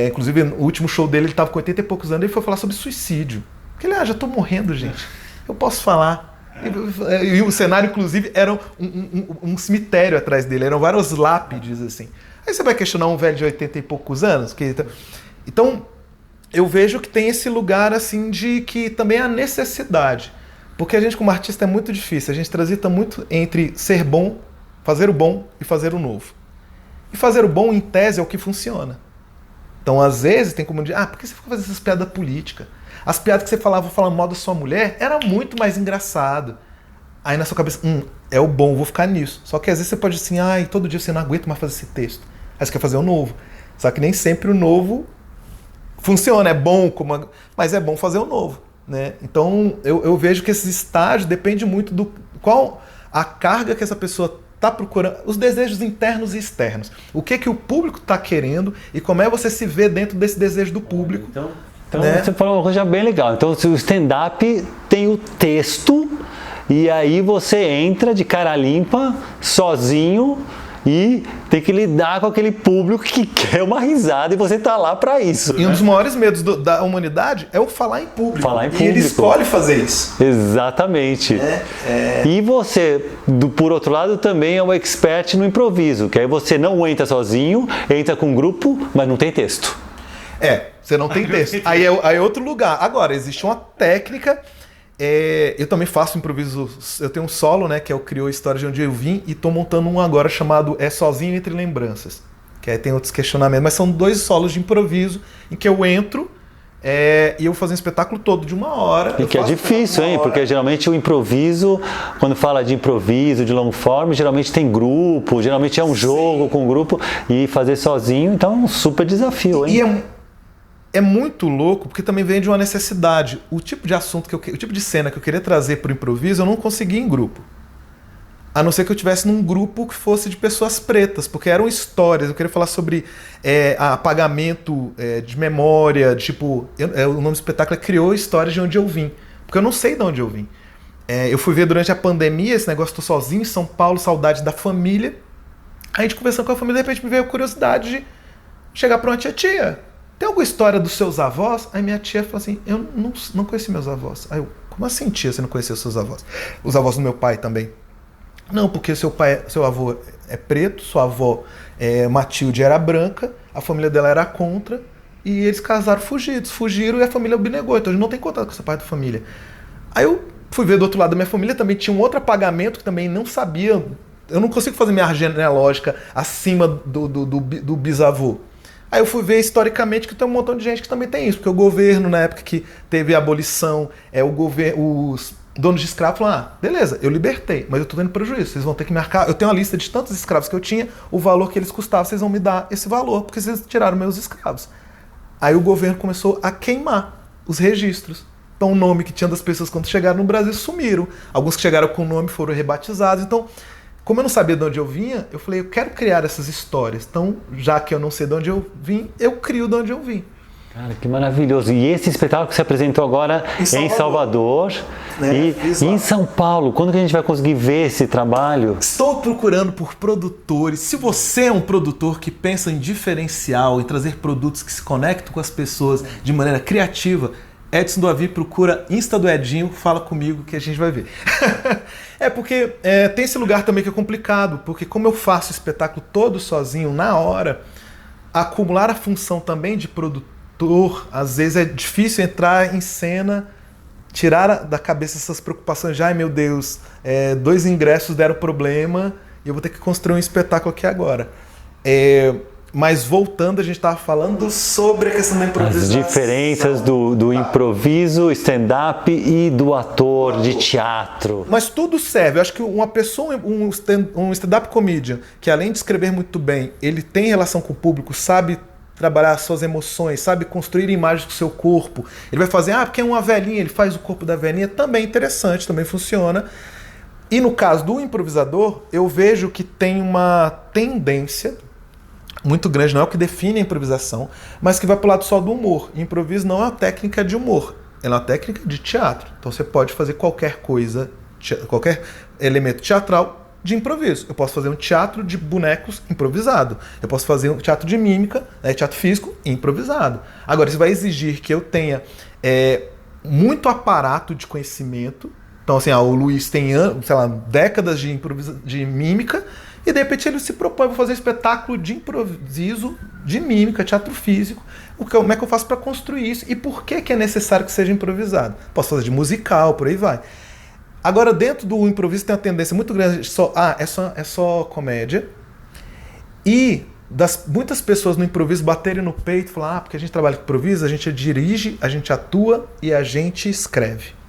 Inclusive, no último show dele, ele estava com 80 e poucos anos, ele foi falar sobre suicídio. Porque ele, já estou morrendo, gente. Eu posso falar. E o cenário, inclusive, era um cemitério atrás dele. Eram vários lápides, assim. Aí você vai questionar um velho de 80 e poucos anos? Então, eu vejo que tem esse lugar assim de que também há necessidade. Porque a gente como artista é muito difícil. A gente transita muito entre ser bom, fazer o bom e fazer o novo. E fazer o bom, em tese, é o que funciona. Então, às vezes, tem como dizer, por que você fica fazendo essas piadas políticas? As piadas que você falava falando mal da sua mulher, era muito mais engraçado. Aí na sua cabeça, é o bom, vou ficar nisso. Só que às vezes você pode assim, todo dia você não aguenta mais fazer esse texto. Aí você quer fazer o novo. Só que nem sempre o novo funciona, é bom, mas é bom fazer o novo, né? Então eu vejo que esse estágio depende muito do qual a carga que essa pessoa está procurando, os desejos internos e externos. O que o público está querendo e como é você se vê dentro desse desejo do público. Então né? Você falou uma coisa bem legal. Então o stand-up tem o texto e aí você entra de cara limpa, sozinho, e tem que lidar com aquele público que quer uma risada e você tá lá para isso. E um dos maiores medos da humanidade é o falar em público. Falar em público. E ele escolhe fazer isso. Exatamente. E você, por outro lado, também é um expert no improviso, que aí você não entra sozinho, entra com um grupo, mas não tem texto. Você não tem texto. Aí é outro lugar. Agora, existe uma técnica. Eu também faço improviso. Eu tenho um solo, né, que é o Criou História de Onde Eu Vim, e tô montando um agora chamado Sozinho Entre Lembranças. Que aí tem outros questionamentos, mas são 2 solos de improviso em que eu entro e eu vou fazer um espetáculo todo de 1 hora. E que é difícil, hein? Porque geralmente o improviso, quando fala de improviso, de long form, geralmente tem grupo, geralmente é um jogo com grupo, e fazer sozinho, então é um super desafio, hein? E é muito louco, porque também vem de uma necessidade. O tipo de assunto, o tipo de cena que eu queria trazer para o improviso, eu não conseguia em grupo. A não ser que eu estivesse num grupo que fosse de pessoas pretas, porque eram histórias. Eu queria falar sobre apagamento de memória, tipo... o nome do espetáculo é Criou Histórias de Onde Eu Vim. Porque eu não sei de onde eu vim. Eu fui ver durante a pandemia esse negócio, tô sozinho em São Paulo, saudade da família. A gente conversando com a família, de repente me veio a curiosidade de chegar para uma tia. Tem alguma história dos seus avós? Aí minha tia falou assim, eu não conheci meus avós. Aí eu, como assim, tia, você não conheceu seus avós? Os avós do meu pai também. Não, porque seu avô é preto, sua avó Matilde era branca, a família dela era contra, e eles casaram fugidos. Fugiram e a família abnegou, então a gente não tem contato com essa parte da família. Aí eu fui ver do outro lado da minha família, também tinha um outro apagamento que também não sabia. Eu não consigo fazer minha árvore genealógica acima do bisavô. Aí eu fui ver historicamente que tem um montão de gente que também tem isso, porque o governo, na época que teve a abolição, os donos de escravos falaram, beleza, eu libertei, mas eu tô dando prejuízo, vocês vão ter que me arcar, eu tenho uma lista de tantos escravos que eu tinha, o valor que eles custavam, vocês vão me dar esse valor, porque vocês tiraram meus escravos. Aí o governo começou a queimar os registros. Então o nome que tinha das pessoas quando chegaram no Brasil sumiram. Alguns que chegaram com o nome foram rebatizados, então... Como eu não sabia de onde eu vinha, eu falei, eu quero criar essas histórias. Então, já que eu não sei de onde eu vim, eu crio de onde eu vim. Cara, que maravilhoso. E esse espetáculo que você apresentou agora em Salvador e em São Paulo, quando que a gente vai conseguir ver esse trabalho? Estou procurando por produtores. Se você é um produtor que pensa em diferencial, em trazer produtos que se conectam com as pessoas de maneira criativa, Edson do Avi procura Insta do Edinho, fala comigo que a gente vai ver. Porque tem esse lugar também que é complicado, porque como eu faço o espetáculo todo sozinho, na hora, acumular a função também de produtor, às vezes é difícil entrar em cena, tirar da cabeça essas preocupações de, ai meu Deus, 2 ingressos deram problema e eu vou ter que construir um espetáculo aqui agora. Mas voltando, a gente estava falando sobre a questão da improvisação. As diferenças do improviso, stand-up e do ator de teatro. Mas tudo serve. Eu acho que uma pessoa, um stand-up comedian, que além de escrever muito bem, ele tem relação com o público, sabe trabalhar as suas emoções, sabe construir imagens do seu corpo. Ele vai fazer, porque é uma velhinha, ele faz o corpo da velhinha, também interessante, também funciona. E no caso do improvisador, eu vejo que tem uma tendência muito grande, não é o que define a improvisação, mas que vai para o lado só do humor. Improviso não é uma técnica de humor, é uma técnica de teatro. Então você pode fazer qualquer coisa, qualquer elemento teatral de improviso. Eu posso fazer um teatro de bonecos improvisado. Eu posso fazer um teatro de mímica, teatro físico improvisado. Agora, isso vai exigir que eu tenha muito aparato de conhecimento. Então, assim, o Luiz tem, sei lá, décadas de mímica, e de repente ele se propõe a fazer um espetáculo de improviso, de mímica, teatro físico. Como é que eu faço para construir isso? E por que é necessário que seja improvisado? Posso fazer de musical, por aí vai. Agora, dentro do improviso tem uma tendência muito grande, é só comédia. E muitas pessoas no improviso baterem no peito e falar, porque a gente trabalha com improviso, a gente dirige, a gente atua e a gente escreve.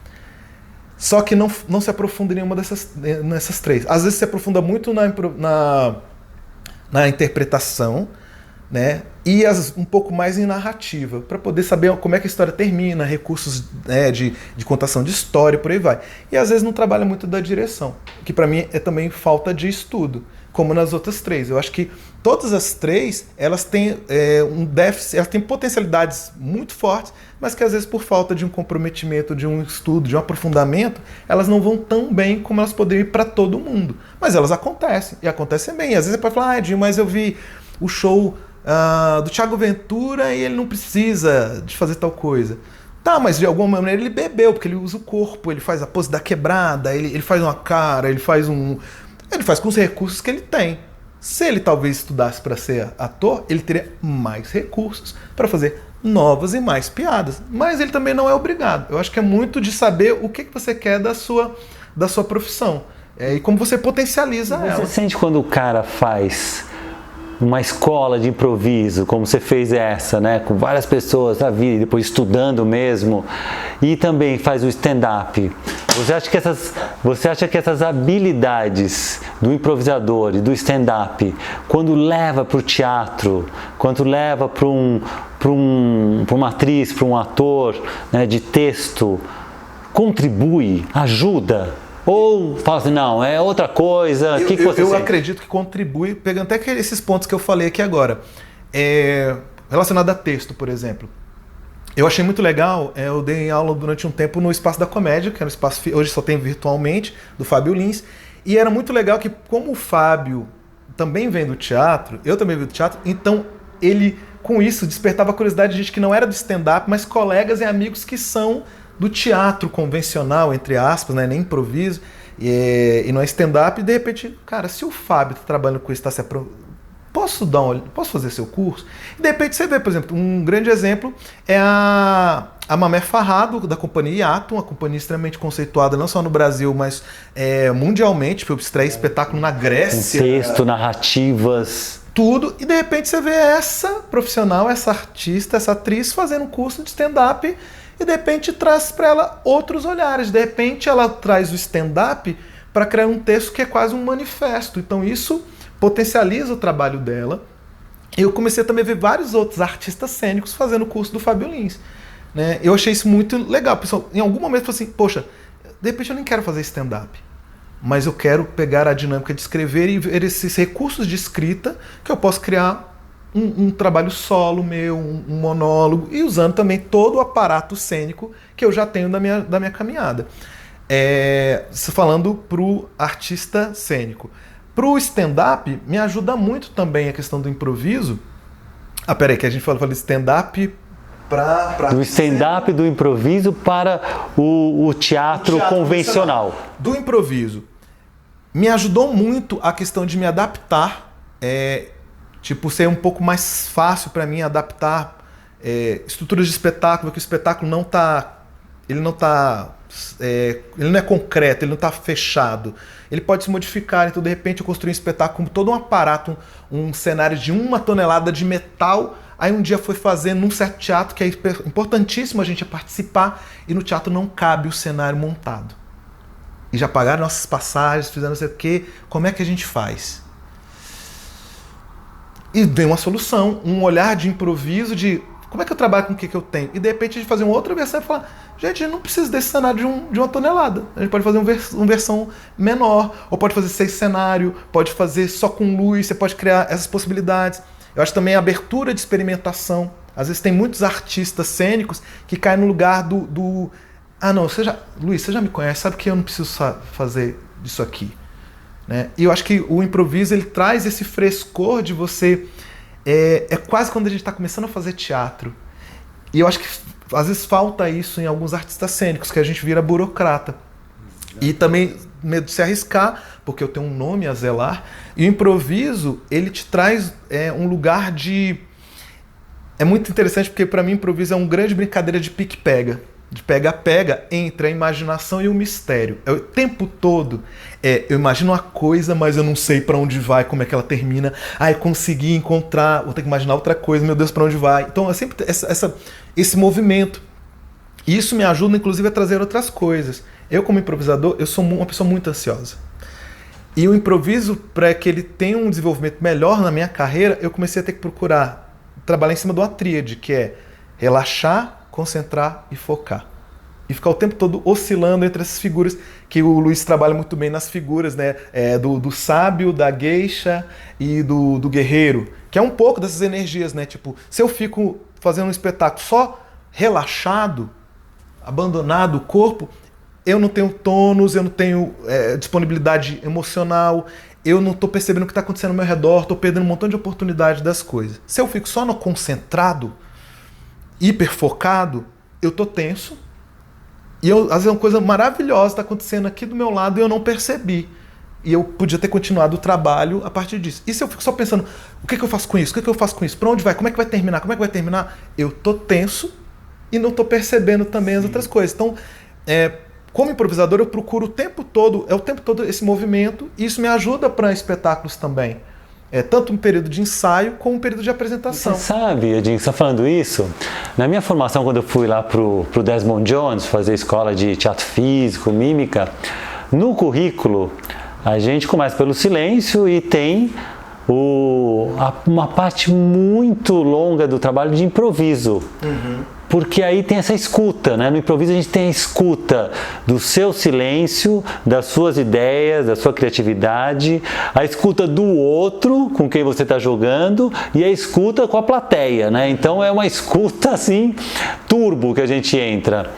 Só que não se aprofunda em nenhuma nessas 3. Às vezes se aprofunda muito na interpretação, né? E um pouco mais em narrativa, para poder saber como é que a história termina, recursos, né, de contação de história, por aí vai. E às vezes não trabalha muito da direção, que para mim é também falta de estudo, como nas outras três. Eu acho que todas as três, elas têm um déficit, elas têm potencialidades muito fortes, mas que às vezes por falta de um comprometimento, de um estudo, de um aprofundamento, elas não vão tão bem como elas poderiam ir para todo mundo. Mas elas acontecem, e acontecem bem. Às vezes você pode falar, Edinho, mas eu vi o show do Thiago Ventura e ele não precisa de fazer tal coisa. Tá, mas de alguma maneira ele bebeu, porque ele usa o corpo, ele faz a pose da quebrada, ele faz uma cara, ele faz com os recursos que ele tem. Se ele talvez estudasse para ser ator, ele teria mais recursos para fazer novas e mais piadas. Mas ele também não é obrigado. Eu acho que é muito de saber o que você quer da sua profissão. E como você potencializa ela. Você sente quando o cara faz uma escola de improviso, como você fez essa, né, com várias pessoas da vida, depois estudando mesmo, e também faz o stand-up. Você acha que essas habilidades do improvisador e do stand-up, quando leva para o teatro, quando leva para uma atriz, para um ator, né, de texto, contribui, ajuda? Ou fala assim, não, é outra coisa, o que você Eu sente? acredito que contribui, pegando até esses pontos que eu falei aqui agora, relacionado a texto, por exemplo. Eu achei muito legal, eu dei aula durante um tempo no Espaço da Comédia, que era um espaço, hoje só tem virtualmente, do Fábio Lins, e era muito legal que, como o Fábio também vem do teatro, eu também venho do teatro, então ele, com isso, despertava a curiosidade de gente que não era do stand-up, mas colegas e amigos que são do teatro convencional, entre aspas, né, nem improviso, e não é stand-up, e de repente, cara, se o Fábio está trabalhando com isso, posso fazer seu curso? E de repente você vê, por exemplo, um grande exemplo é a Mamé Farrado, da companhia Hiato, uma companhia extremamente conceituada, não só no Brasil, mas mundialmente, foi estreia espetáculo na Grécia. Texto, narrativas. Tudo, e de repente você vê essa profissional, essa artista, essa atriz fazendo um curso de stand-up e de repente traz para ela outros olhares. De repente ela traz o stand-up para criar um texto que é quase um manifesto. Então isso potencializa o trabalho dela. E eu comecei também a ver vários outros artistas cênicos fazendo o curso do Fábio Lins, né? Eu achei isso muito legal. Pessoal, em algum momento eu falei assim, poxa, de repente eu nem quero fazer stand-up, mas eu quero pegar a dinâmica de escrever e ver esses recursos de escrita que eu posso criar um trabalho solo meu, um monólogo, e usando também todo o aparato cênico que eu já tenho da minha caminhada. Falando para o artista cênico. Para o stand-up, me ajuda muito também a questão do improviso. Peraí, que a gente falou de stand-up para... Do stand-up, do improviso para o teatro convencional. Do improviso. Me ajudou muito a questão de me adaptar, ser um pouco mais fácil para mim adaptar estruturas de espetáculo, que o espetáculo ele não é concreto, ele não está fechado. Ele pode se modificar, então de repente eu construí um espetáculo com todo um aparato, um cenário de 1 tonelada de metal. Aí um dia foi fazer num certo teatro, que é importantíssimo a gente participar, e no teatro não cabe o cenário montado. E já pagaram nossas passagens, fizeram não sei o quê, como é que a gente faz? E vem uma solução, um olhar de improviso, de como é que eu trabalho com o que eu tenho? E de repente a gente fazer uma outra versão e falar, gente, não precisa desse cenário de 1 tonelada. A gente pode fazer uma versão menor, ou pode fazer 6 cenários, pode fazer só com luz, você pode criar essas possibilidades. Eu acho também a abertura de experimentação. Às vezes tem muitos artistas cênicos que caem no lugar não, Luiz, você já me conhece, sabe que eu não preciso fazer isso aqui. Né? E eu acho que o improviso ele traz esse frescor de você... É quase quando a gente está começando a fazer teatro. E eu acho que às vezes falta isso em alguns artistas cênicos, que a gente vira burocrata. E também medo de se arriscar, porque eu tenho um nome a zelar. E o improviso, ele te traz um lugar de... É muito interessante, porque para mim improviso é uma grande brincadeira de pique-pega. De pega-pega entre a imaginação e o mistério. O tempo todo eu imagino uma coisa, mas eu não sei para onde vai, como é que ela termina. Eu consegui encontrar, vou ter que imaginar outra coisa, meu Deus, para onde vai. Então é sempre esse movimento. E isso me ajuda, inclusive, a trazer outras coisas. Eu, como improvisador, eu sou uma pessoa muito ansiosa. E o improviso, para que ele tenha um desenvolvimento melhor na minha carreira, eu comecei a ter que procurar trabalhar em cima de uma tríade, que é relaxar, concentrar e focar. E ficar o tempo todo oscilando entre essas figuras, que o Luiz trabalha muito bem nas figuras, né? Do sábio, da geisha e do guerreiro, que é um pouco dessas energias, né? Tipo, se eu fico fazendo um espetáculo só relaxado, abandonado o corpo, eu não tenho tônus, eu não tenho disponibilidade emocional, eu não estou percebendo o que está acontecendo ao meu redor, estou perdendo um montão de oportunidade das coisas. Se eu fico só no concentrado, hiperfocado, eu estou tenso, e às vezes uma coisa maravilhosa está acontecendo aqui do meu lado e eu não percebi. E eu podia ter continuado o trabalho a partir disso. E se eu fico só pensando, o que eu faço com isso? O que eu faço com isso? Para onde vai? Como é que vai terminar? Como é que vai terminar? Eu estou tenso e não estou percebendo também as outras coisas. Então, como improvisador, eu procuro o tempo todo esse movimento, e isso me ajuda para espetáculos também. Tanto um período de ensaio como um período de apresentação. Você sabe, Edinho, você está falando isso? Na minha formação, quando eu fui lá pro Desmond Jones fazer escola de teatro físico, mímica, no currículo a gente começa pelo silêncio e tem uma parte muito longa do trabalho de improviso. Porque aí tem essa escuta, né? No improviso a gente tem a escuta do seu silêncio, das suas ideias, da sua criatividade, a escuta do outro com quem você está jogando e a escuta com a plateia, né? Então é uma escuta assim, turbo que a gente entra.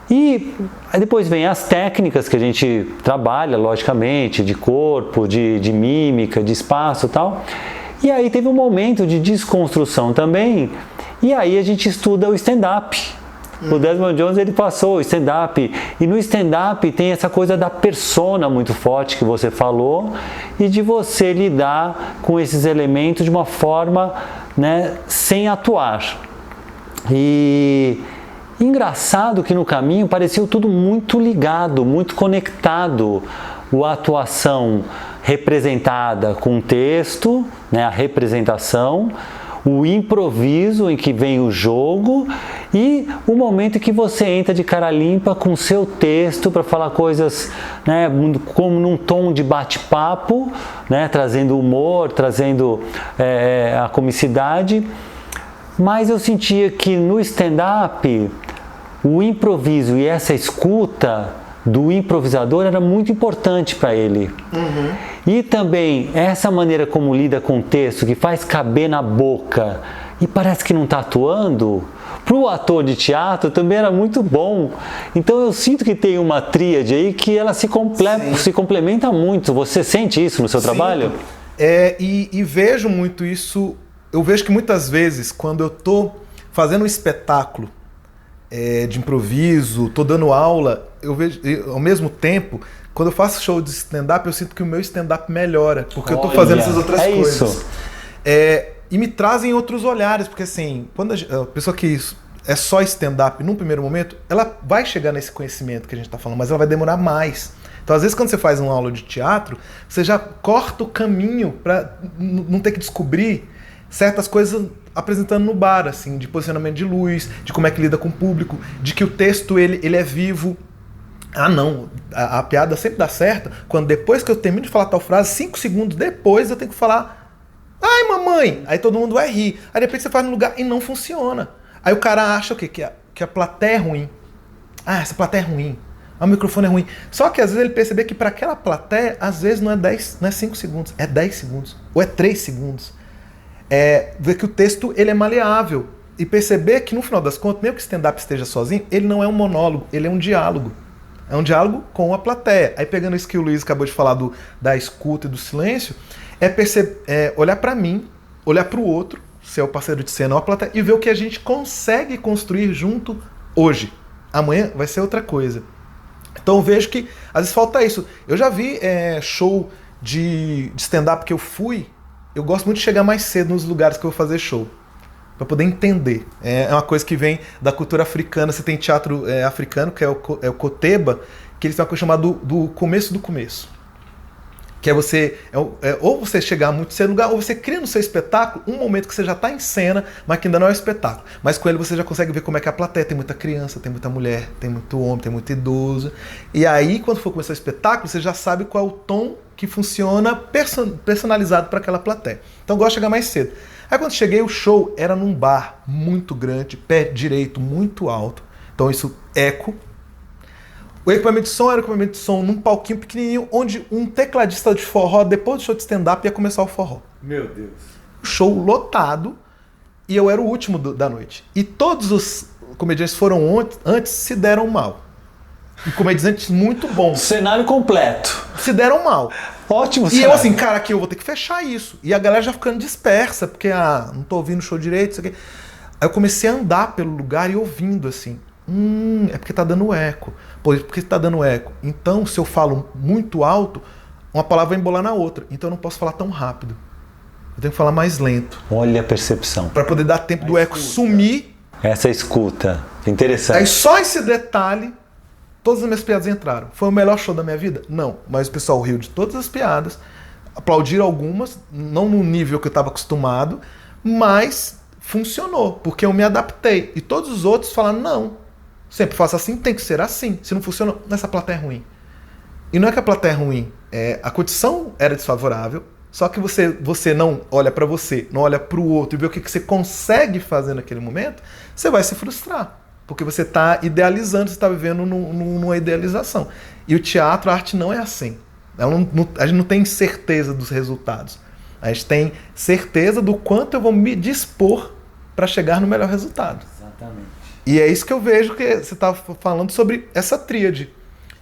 E aí depois vem as técnicas que a gente trabalha, logicamente, de corpo, de mímica, de espaço e tal. E aí teve um momento de desconstrução também. E aí a gente estuda o stand-up. O Desmond Jones, ele passou o stand-up. E no stand-up tem essa coisa da persona muito forte que você falou e de você lidar com esses elementos de uma forma, né, sem atuar. E engraçado que no caminho pareceu tudo muito ligado, muito conectado. A atuação representada com o texto, né, a representação, o improviso em que vem o jogo e o momento em que você entra de cara limpa com o seu texto para falar coisas, né, como num tom de bate-papo, né, trazendo humor, trazendo a comicidade. Mas eu sentia que no stand-up o improviso e essa escuta do improvisador era muito importante para ele. E também essa maneira como lida com o texto, que faz caber na boca e parece que não está atuando, para o ator de teatro também era muito bom. Então eu sinto que tem uma tríade aí que ela se complementa muito. Você sente isso no seu trabalho? E vejo muito isso. Eu vejo que muitas vezes, quando eu estou fazendo um espetáculo de improviso, estou dando aula, eu vejo, ao mesmo tempo, quando eu faço show de stand-up, eu sinto que o meu stand-up melhora, porque eu estou fazendo essas outras coisas. Isso. E me trazem outros olhares, porque assim, quando a pessoa que é só stand-up num primeiro momento, ela vai chegar nesse conhecimento que a gente está falando, mas ela vai demorar mais. Então, às vezes, quando você faz uma aula de teatro, você já corta o caminho para não ter que descobrir certas coisas apresentando no bar, assim, de posicionamento de luz, de como é que lida com o público, de que o texto ele é vivo. Ah, não, a piada sempre dá certo quando depois que eu termino de falar tal frase, 5 segundos depois eu tenho que falar "Ai, mamãe!" Aí todo mundo vai rir. Aí depois você faz no lugar e não funciona. Aí o cara acha o quê? Que a plateia é ruim. Ah, essa plateia é ruim. Ah, o microfone é ruim. Só que às vezes ele percebe que para aquela plateia, às vezes não é 5 segundos, é 10 segundos. Ou é 3 segundos. Ver que o texto ele é maleável. E perceber que no final das contas, mesmo que o stand-up esteja sozinho, ele não é um monólogo, ele é um diálogo. É um diálogo com a plateia. Aí pegando isso que o Luiz acabou de falar da escuta e do silêncio, olhar para mim, olhar para o outro, ser o parceiro de cena ou a plateia, e ver o que a gente consegue construir junto hoje. Amanhã vai ser outra coisa. Então eu vejo que às vezes falta isso. Eu já vi show de stand-up que eu fui. Eu gosto muito de chegar mais cedo nos lugares que eu vou fazer show, para poder entender. É uma coisa que vem da cultura africana. Você tem teatro africano, que é o Koteba, que eles têm uma coisa chamada do começo do começo. Que é você, ou você chegar muito cedo no lugar, ou você cria no seu espetáculo um momento que você já está em cena, mas que ainda não é o espetáculo. Mas com ele você já consegue ver como é que é a plateia. Tem muita criança, tem muita mulher, tem muito homem, tem muito idoso. E aí, quando for começar o espetáculo, você já sabe qual é o tom que funciona personalizado para aquela plateia. Então eu gosto de chegar mais cedo. Aí quando cheguei, o show era num bar muito grande, pé direito muito alto. Então isso, eco. O equipamento de som era um equipamento de som num palquinho pequenininho, onde um tecladista de forró, depois do show de stand-up, ia começar o forró. Meu Deus. O show lotado, e eu era o último da noite. E todos os comediantes foram antes se deram mal. E comediantes muito bons. Cenário completo. Se deram mal. Ótimo E cenário. eu assim, cara, aqui eu vou ter que fechar isso. E a galera já ficando dispersa, porque não tô ouvindo o show direito, isso aqui. Aí eu comecei a andar pelo lugar e ouvindo assim. É porque tá dando eco. Pô, porque tá dando eco. Então, se eu falo muito alto, uma palavra vai embolar na outra. Então eu não posso falar tão rápido. Eu tenho que falar mais lento. Olha a percepção. Pra poder dar tempo do eco sumir. Essa escuta. Interessante. Aí só esse detalhe, todas as minhas piadas entraram. Foi o melhor show da minha vida? Não. Mas o pessoal riu de todas as piadas. Aplaudiram algumas, não no nível que eu estava acostumado, mas funcionou, porque eu me adaptei. E todos os outros falaram, não. Sempre faço assim, tem que ser assim. Se não funcionou, essa plateia é ruim. E não é que a plateia é ruim, a condição era desfavorável, só que você não olha para você, não olha para o outro e vê o que você consegue fazer naquele momento, você vai se frustrar. Porque você está idealizando, você está vivendo numa idealização. E o teatro, a arte não é assim. A gente não tem certeza dos resultados. A gente tem certeza do quanto eu vou me dispor para chegar no melhor resultado. Exatamente. E é isso que eu vejo que você está falando sobre essa tríade.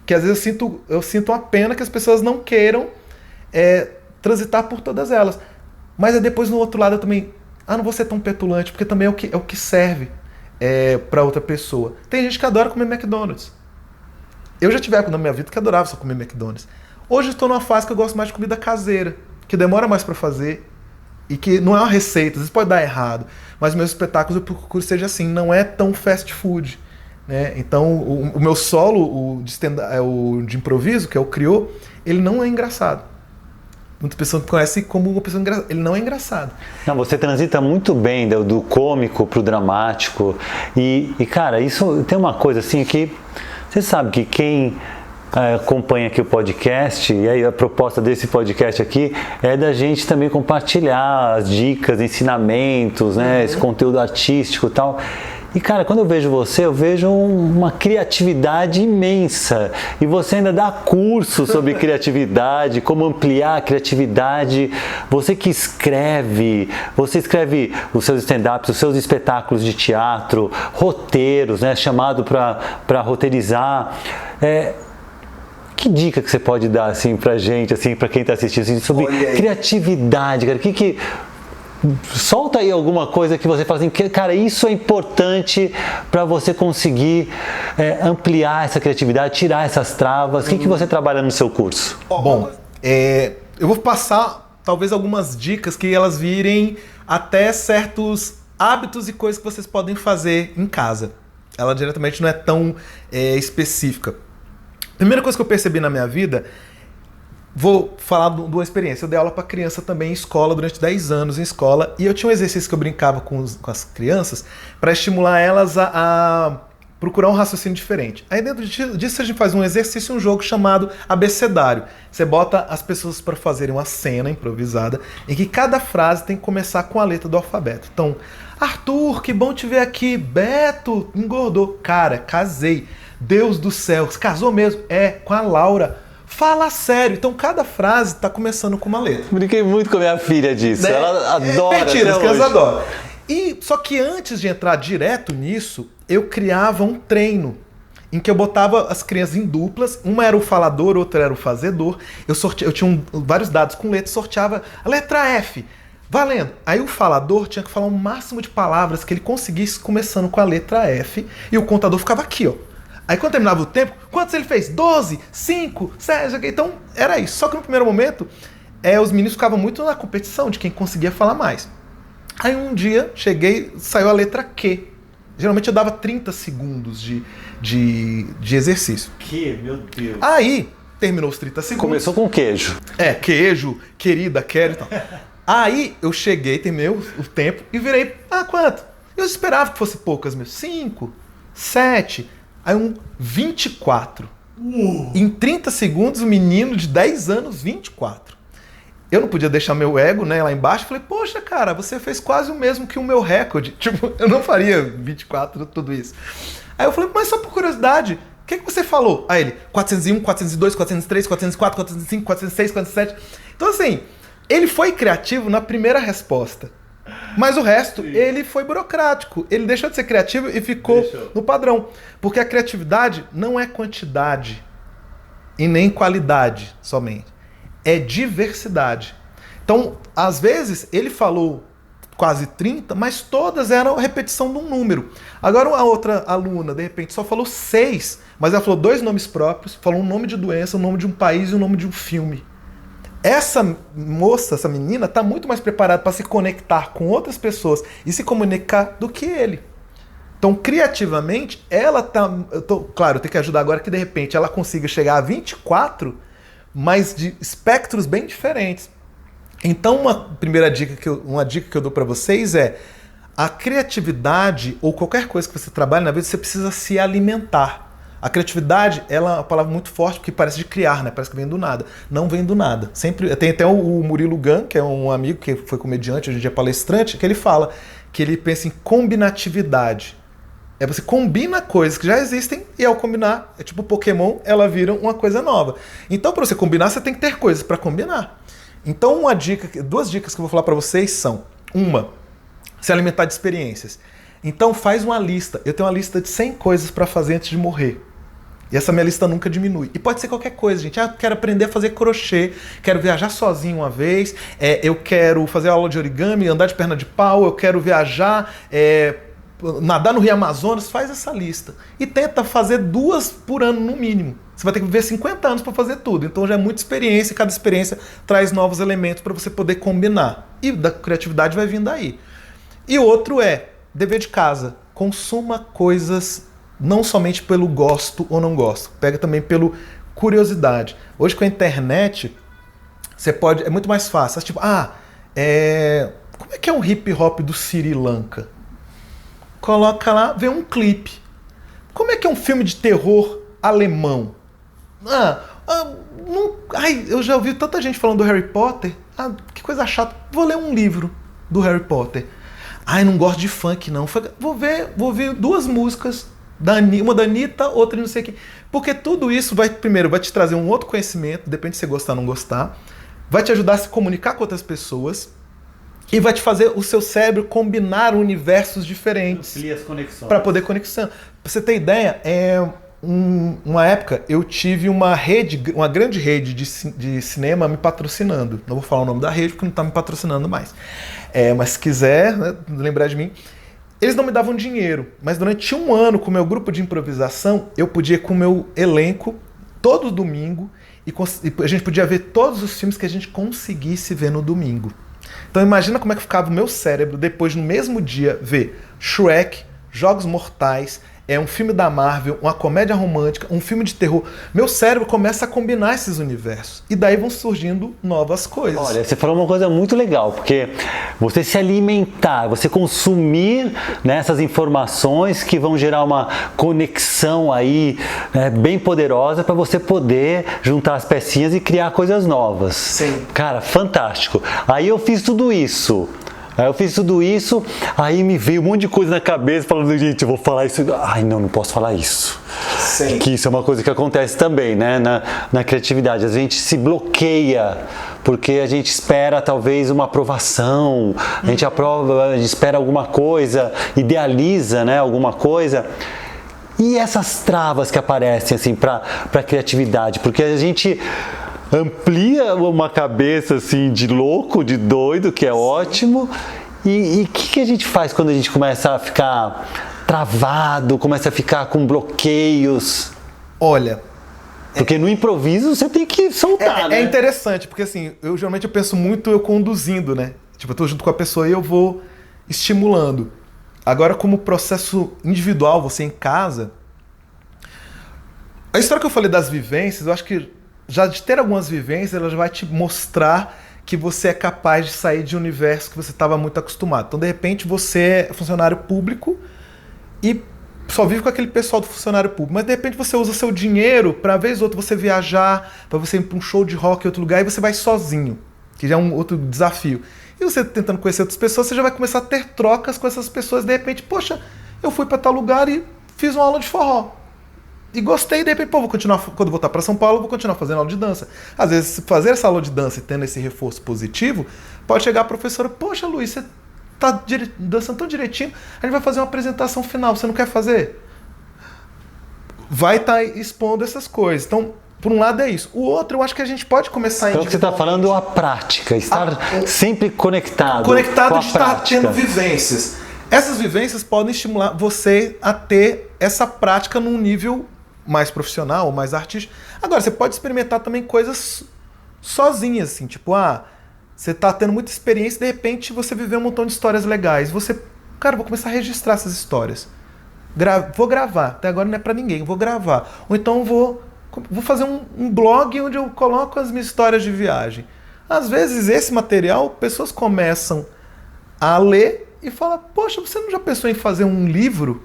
Que às vezes eu sinto uma pena que as pessoas não queiram transitar por todas elas. Mas depois no outro lado eu também, não vou ser tão petulante, porque também é o que serve para outra pessoa. Tem gente que adora comer McDonald's. Eu já tive época na minha vida que adorava só comer McDonald's. Hoje eu estou numa fase que eu gosto mais de comida caseira, que demora mais para fazer e que não é uma receita, às vezes pode dar errado. Mas meus espetáculos eu procuro que seja assim, não é tão fast food. Né? Então o meu solo, o de improviso, que é o criô, ele não é engraçado. Muitas pessoas me conhecem como uma pessoa engraçada. Ele não é engraçado. Não, você transita muito bem do cômico pro dramático. E, cara, isso tem uma coisa assim que você sabe que quem acompanha aqui o podcast, e aí a proposta desse podcast aqui é da gente também compartilhar as dicas, ensinamentos, né, esse conteúdo artístico e tal. E, cara, quando eu vejo você, eu vejo uma criatividade imensa. E você ainda dá curso sobre criatividade, como ampliar a criatividade. Você que você escreve os seus stand-ups, os seus espetáculos de teatro, roteiros, né, chamado para roteirizar. Que dica que você pode dar assim, pra gente, assim, pra quem está assistindo, assim, sobre criatividade, cara? Solta aí alguma coisa que você fala assim, cara, isso é importante para você conseguir ampliar essa criatividade, tirar essas travas. O que você trabalha no seu curso? Bom, eu vou passar talvez algumas dicas que elas virem até certos hábitos e coisas que vocês podem fazer em casa. Ela diretamente não é tão específica. Primeira coisa que eu percebi na minha vida, vou falar de uma experiência. Eu dei aula para criança também em escola, durante 10 anos em escola, e eu tinha um exercício que eu brincava com as crianças para estimular elas a procurar um raciocínio diferente. Aí dentro disso a gente faz um exercício, um jogo chamado abecedário. Você bota as pessoas para fazerem uma cena improvisada em que cada frase tem que começar com a letra do alfabeto. Então, Arthur, que bom te ver aqui. Beto, engordou. Cara, casei. Deus do céu, você casou mesmo? Com a Laura. Fala sério. Então cada frase está começando com uma letra. Brinquei muito com a minha filha disso. Né? Ela adora. Mentira, as crianças adoram. Só que antes de entrar direto nisso, eu criava um treino em que eu botava as crianças em duplas. Uma era o falador, outra era o fazedor. Eu tinha vários dados com letras, sorteava a letra F. Valendo. Aí o falador tinha que falar o máximo de palavras que ele conseguisse começando com a letra F. E o contador ficava aqui, ó. Aí quando terminava o tempo, quantos ele fez? 12, 5, 7, então era isso. Só que no primeiro momento, os meninos ficavam muito na competição de quem conseguia falar mais. Aí um dia, saiu a letra Q. Geralmente eu dava 30 segundos de exercício. Que, meu Deus. Aí, terminou os 30 segundos. Começou com queijo. Queijo, querida, quero e tal. Aí eu cheguei, terminei o tempo e virei, quanto? Eu esperava que fosse poucas mesmo. 5, 7, aí 24. Em 30 segundos, um menino de 10 anos, 24. Eu não podia deixar meu ego, né, lá embaixo. Falei, poxa, cara, você fez quase o mesmo que o meu recorde. Tipo, eu não faria 24, tudo isso. Aí eu falei, mas só por curiosidade, o que você falou? Aí ele, 401, 402, 403, 404, 405, 406, 407. Então assim, ele foi criativo na primeira resposta. Mas o resto, ele foi burocrático. Ele deixou de ser criativo e ficou no padrão. Porque a criatividade não é quantidade e nem qualidade somente. É diversidade. Então, às vezes, ele falou quase 30, mas todas eram repetição de um número. Agora a outra aluna, de repente, só falou 6, mas ela falou 2 nomes próprios, falou um nome de doença, um nome de um país e um nome de um filme. Essa moça, essa menina, está muito mais preparada para se conectar com outras pessoas e se comunicar do que ele. Então, criativamente, ela tá... Claro, eu tenho que ajudar agora que, de repente, ela consiga chegar a 24, mas de espectros bem diferentes. Então, uma dica que eu dou para vocês é a criatividade ou qualquer coisa que você trabalhe na vida, você precisa se alimentar. A criatividade, ela é uma palavra muito forte, porque parece de criar, né? Parece que vem do nada. Não vem do nada. Sempre tem até o Murilo Gun, que é um amigo que foi comediante, hoje em dia é palestrante, que ele fala que ele pensa em combinatividade. Você combina coisas que já existem e ao combinar, é tipo Pokémon, ela vira uma coisa nova. Então, para você combinar, você tem que ter coisas para combinar. Então, 2 dicas que eu vou falar para vocês são: uma, se alimentar de experiências. Então, faz uma lista. Eu tenho uma lista de 100 coisas para fazer antes de morrer. E essa minha lista nunca diminui. E pode ser qualquer coisa, gente. Quero aprender a fazer crochê, quero viajar sozinho uma vez, eu quero fazer aula de origami, andar de perna de pau, eu quero viajar, nadar no Rio Amazonas. Faz essa lista. E tenta fazer 2 por ano no mínimo. Você vai ter que viver 50 anos para fazer tudo. Então já é muita experiência, e cada experiência traz novos elementos para você poder combinar. E da criatividade vai vindo daí. E o outro é dever de casa. Consuma coisas não somente pelo gosto ou não gosto. Pega também pelo curiosidade. Hoje com a internet, você pode... É muito mais fácil. Tipo, como é que é um hip hop do Sri Lanka? Coloca lá, vê um clipe. Como é que é um filme de terror alemão? Eu já ouvi tanta gente falando do Harry Potter. Que coisa chata. Vou ler um livro do Harry Potter. Não gosto de funk, não. Vou ver 2 músicas, uma da Anitta, outra de não sei o quê. Porque tudo isso primeiro vai te trazer um outro conhecimento, depende de você gostar ou não gostar. Vai te ajudar a se comunicar com outras pessoas. E vai te fazer o seu cérebro combinar universos diferentes. Amplia as conexões. Para poder conexão. Pra você ter ideia, uma época eu tive uma grande rede de cinema me patrocinando. Não vou falar o nome da rede porque não está me patrocinando mais. Mas se quiser, né, lembrar de mim. Eles não me davam dinheiro, mas durante um ano com o meu grupo de improvisação, eu podia ir com o meu elenco todo domingo e a gente podia ver todos os filmes que a gente conseguisse ver no domingo. Então imagina como é que ficava o meu cérebro depois, no mesmo dia, ver Shrek, Jogos Mortais, um filme da Marvel, uma comédia romântica, um filme de terror. Meu cérebro começa a combinar esses universos. E daí vão surgindo novas coisas. Olha, você falou uma coisa muito legal, porque você se alimentar, você consumir essas informações que vão gerar uma conexão aí, né, bem poderosa para você poder juntar as pecinhas e criar coisas novas. Sim. Cara, fantástico. Aí eu fiz tudo isso. Aí me veio um monte de coisa na cabeça, falando, gente, eu vou falar isso. Não posso falar isso. Sim. Que isso é uma coisa que acontece também, né, na criatividade. A gente se bloqueia, porque a gente espera talvez uma aprovação, a gente espera alguma coisa, idealiza, né, alguma coisa. E essas travas que aparecem assim, para a criatividade, porque a gente amplia uma cabeça assim de louco, de doido, que é ótimo. E o que a gente faz quando a gente começa a ficar travado, começa a ficar com bloqueios? Olha, porque no improviso você tem que soltar, né? É interessante, porque assim, geralmente eu penso muito eu conduzindo, né? Tipo, eu tô junto com a pessoa e eu vou estimulando. Agora, como processo individual, você em casa... A história que eu falei das vivências, eu acho que já de ter algumas vivências, ela já vai te mostrar que você é capaz de sair de um universo que você estava muito acostumado. Então, de repente, você é funcionário público e só vive com aquele pessoal do funcionário público, mas de repente você usa seu dinheiro para vez ou outra você viajar, para você ir para um show de rock em outro lugar e você vai sozinho, que já é um outro desafio. E você tentando conhecer outras pessoas, você já vai começar a ter trocas com essas pessoas. De repente, poxa, eu fui para tal lugar e fiz uma aula de forró. E gostei, de repente, pô, vou continuar, quando voltar para São Paulo, vou continuar fazendo aula de dança. Às vezes, fazer essa aula de dança e tendo esse reforço positivo, pode chegar a professora, poxa, Luiz, você tá dançando tão direitinho, a gente vai fazer uma apresentação final, você não quer fazer? Vai estar expondo essas coisas. Então, por um lado é isso. O outro, eu acho que a gente pode começar Então, o que você está falando é a prática, estar sempre conectado com a de estar prática. tendo vivências. Essas vivências podem estimular você a ter essa prática num nível mais profissional, mais artístico. Agora, você pode experimentar também coisas sozinhas, assim, tipo, você tá tendo muita experiência e de repente você viveu um montão de histórias legais. Você, cara, vou começar a registrar essas histórias. Vou gravar. Até agora não é pra ninguém, vou gravar. Ou então vou fazer um blog onde eu coloco as minhas histórias de viagem. Às vezes esse material, pessoas começam a ler e falam, poxa, você não já pensou em fazer um livro?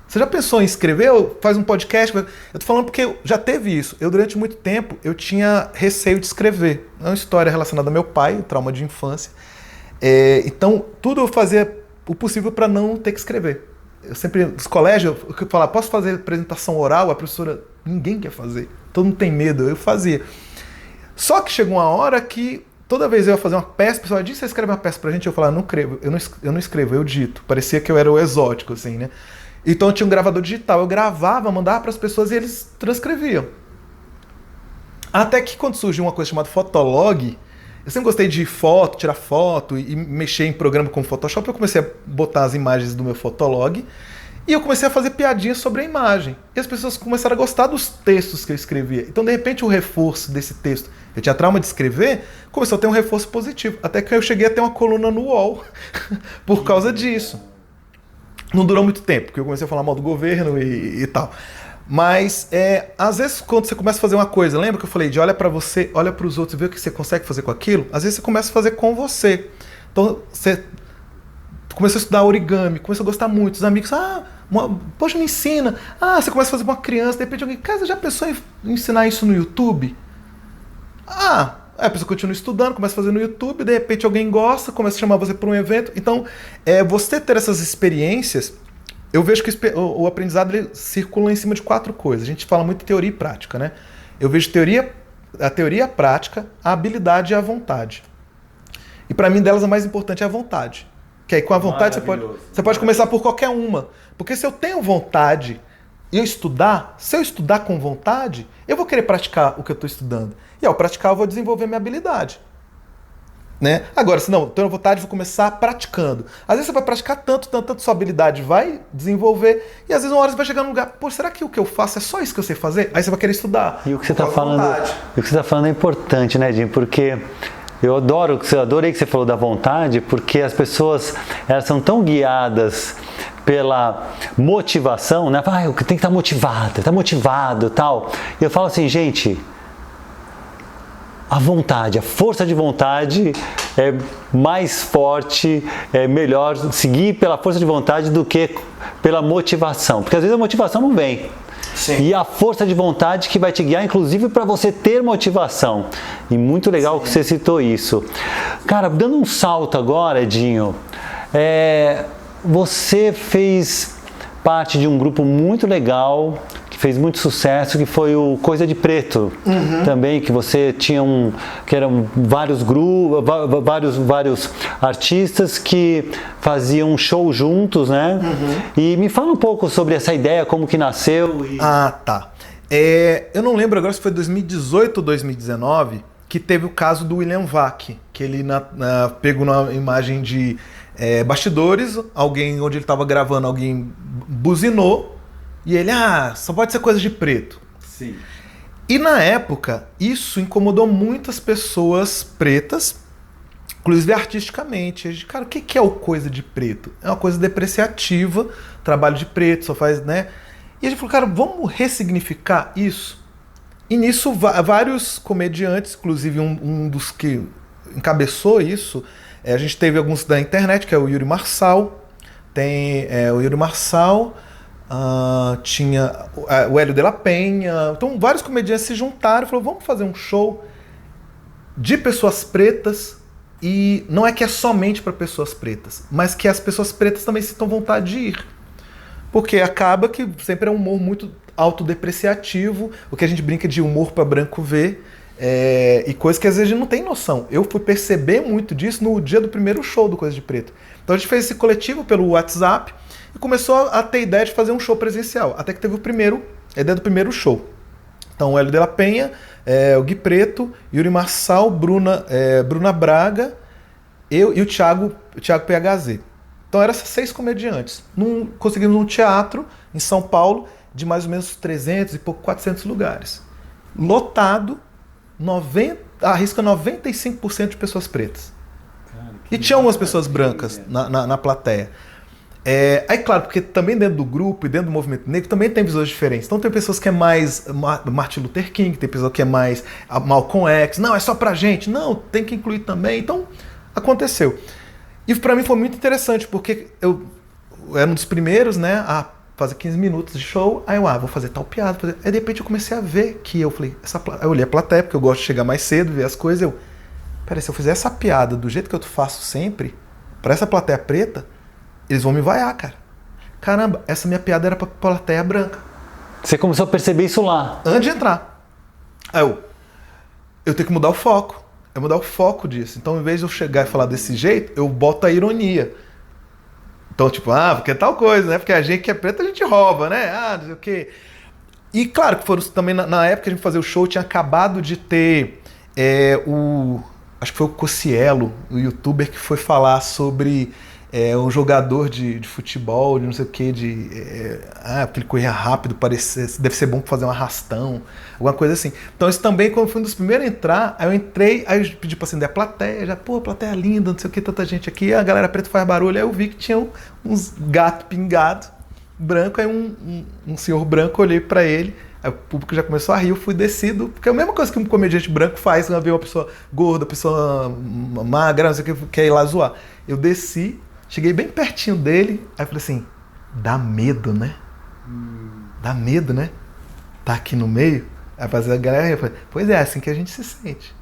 Você já pensou em escrever? Ou faz um podcast? Eu tô falando porque já teve isso. Eu, durante muito tempo, eu tinha receio de escrever. É uma história relacionada ao meu pai, o trauma de infância. Então, tudo eu fazia o possível para não ter que escrever. Eu sempre, nos colégios, eu falava, posso fazer apresentação oral? A professora, ninguém quer fazer. Todo mundo tem medo. Eu fazia. Só que chegou uma hora que, toda vez eu ia fazer uma peça, a pessoa disse, você escreve uma peça pra gente? Eu falava, eu não escrevo, eu dito. Parecia que eu era o exótico, assim, né? Então eu tinha um gravador digital, eu gravava, mandava para as pessoas e eles transcreviam. Até que quando surgiu uma coisa chamada Fotolog, eu sempre gostei de foto, tirar foto e mexer em programa como Photoshop, eu comecei a botar as imagens do meu Fotolog e eu comecei a fazer piadinhas sobre a imagem. E as pessoas começaram a gostar dos textos que eu escrevia. Então, de repente, o reforço desse texto, eu tinha trauma de escrever, começou a ter um reforço positivo. Até que eu cheguei a ter uma coluna no UOL por causa disso. Não durou muito tempo, porque eu comecei a falar mal do governo e tal. Mas, às vezes, quando você começa a fazer uma coisa, lembra que eu falei de olha pra você, olha pros outros e vê o que você consegue fazer com aquilo? Às vezes você começa a fazer com você. Então, você começou a estudar origami, começou a gostar muito. Os amigos, poxa, me ensina. Você começa a fazer com uma criança, de repente alguém, cara, você já pensou em ensinar isso no YouTube? A pessoa continua estudando, começa a fazer no YouTube, de repente alguém gosta, começa a chamar você para um evento. Então, você ter essas experiências, eu vejo que o aprendizado ele circula em cima de 4 coisas. A gente fala muito de teoria e prática, né? Eu vejo a teoria, a prática, a habilidade e a vontade. E para mim, delas a mais importante é a vontade. Que aí com a vontade você pode começar por qualquer uma. Porque se eu tenho vontade e se eu estudar com vontade, eu vou querer praticar o que eu estou estudando. E ao praticar, eu vou desenvolver minha habilidade. Né? Agora, se não, tenho vontade, vou começar praticando. Às vezes você vai praticar tanto, sua habilidade vai desenvolver, e às vezes uma hora você vai chegar num lugar, pô, será que o que eu faço é só isso que eu sei fazer? Aí você vai querer estudar. E o que você está falando é importante, né, Jim? Porque eu adorei que você falou da vontade, porque as pessoas, elas são tão guiadas pela motivação, né? Eu tenho que estar motivado e tal. E eu falo assim, gente, a vontade, a força de vontade é mais forte, é melhor seguir pela força de vontade do que pela motivação. Porque às vezes a motivação não vem. Sim. E a força de vontade que vai te guiar, inclusive, para você ter motivação. E muito legal que você citou isso. Cara, dando um salto agora, Edinho, você fez parte de um grupo muito legal, que fez muito sucesso, que foi o Coisa de Preto. Também, que você tinha que eram vários grupos, vários artistas que faziam um show juntos, né? E me fala um pouco sobre essa ideia, como que nasceu. Tá. Eu não lembro agora se foi 2018 ou 2019, que teve o caso do William Vac, que ele pegou na imagem de bastidores, onde ele estava gravando, alguém buzinou, e ele, só pode ser coisa de preto. Sim. E na época, isso incomodou muitas pessoas pretas, inclusive artisticamente. Cara, o que é o coisa de preto? É uma coisa depreciativa, trabalho de preto, só faz, né? E a gente falou, cara, vamos ressignificar isso? E nisso, vários comediantes, inclusive um dos que encabeçou isso, a gente teve alguns da internet, que é o Yuri Marçal, tem o Yuri Marçal, tinha o Hélio de la Penha, então vários comediantes se juntaram e falaram, vamos fazer um show de pessoas pretas, e não é que é somente para pessoas pretas, mas que as pessoas pretas também sintam vontade de ir. Porque acaba que sempre é um humor muito autodepreciativo, o que a gente brinca de humor para branco ver, e coisa que às vezes a gente não tem noção. Eu fui perceber muito disso no dia do primeiro show do Coisa de Preto. Então a gente fez esse coletivo pelo WhatsApp e começou a ter ideia de fazer um show presencial. Até que teve a ideia do primeiro show. Então o Hélio de la Penha, o Gui Preto, Yuri Marçal, Bruna Braga, eu e o Thiago PHZ. Então eram essas 6 comediantes. Conseguimos um teatro em São Paulo de mais ou menos 300 e pouco, 400 lugares. Lotado, arrisca 95% de pessoas pretas. Cara, e tinha algumas pessoas brancas na plateia. Aí, claro, porque também dentro do grupo e dentro do movimento negro também tem visões diferentes. Então tem pessoas que é mais Martin Luther King, tem pessoa que é mais Malcolm X. Não, é só pra gente. Não, tem que incluir também. Então, aconteceu. E pra mim foi muito interessante, porque eu era um dos primeiros, né, a fazer 15 minutos de show. Aí eu, vou fazer tal piada. Aí de repente eu comecei a ver que eu falei, eu olhei a plateia, porque eu gosto de chegar mais cedo, ver as coisas. Peraí, se eu fizer essa piada do jeito que eu faço sempre, pra essa plateia preta, eles vão me vaiar, cara. Caramba, essa minha piada era pra plateia branca. Você começou a perceber isso lá? Antes de entrar. Aí eu tenho que mudar o foco. Mudar o foco disso. Então, em vez de eu chegar e falar desse jeito, eu boto a ironia. Então, tipo, porque é tal coisa, né? Porque a gente que é preto, a gente rouba, né? Não sei o quê. E claro que foram também, na época que a gente fazia o show, tinha acabado de ter acho que foi o Cocielo, o youtuber, que foi falar sobre um jogador de futebol, de não sei o que, porque ele corria rápido, deve ser bom pra fazer um arrastão, alguma coisa assim. Então isso também, quando eu fui um dos primeiros a entrar, aí eu entrei, aí eu pedi pra acender a plateia, plateia linda, não sei o que, tanta gente aqui, a galera preta faz barulho, aí eu vi que tinha uns gatos pingados, branco, aí um senhor branco, olhei pra ele, aí o público já começou a rir, eu fui descido, porque é a mesma coisa que um comediante branco faz quando vê uma pessoa gorda, uma pessoa magra, não sei o que, quer ir lá zoar. Eu desci, cheguei bem pertinho dele, aí falei assim, dá medo, né? Dá medo, né? Tá aqui no meio. Aí a galera falou, pois é assim que a gente se sente.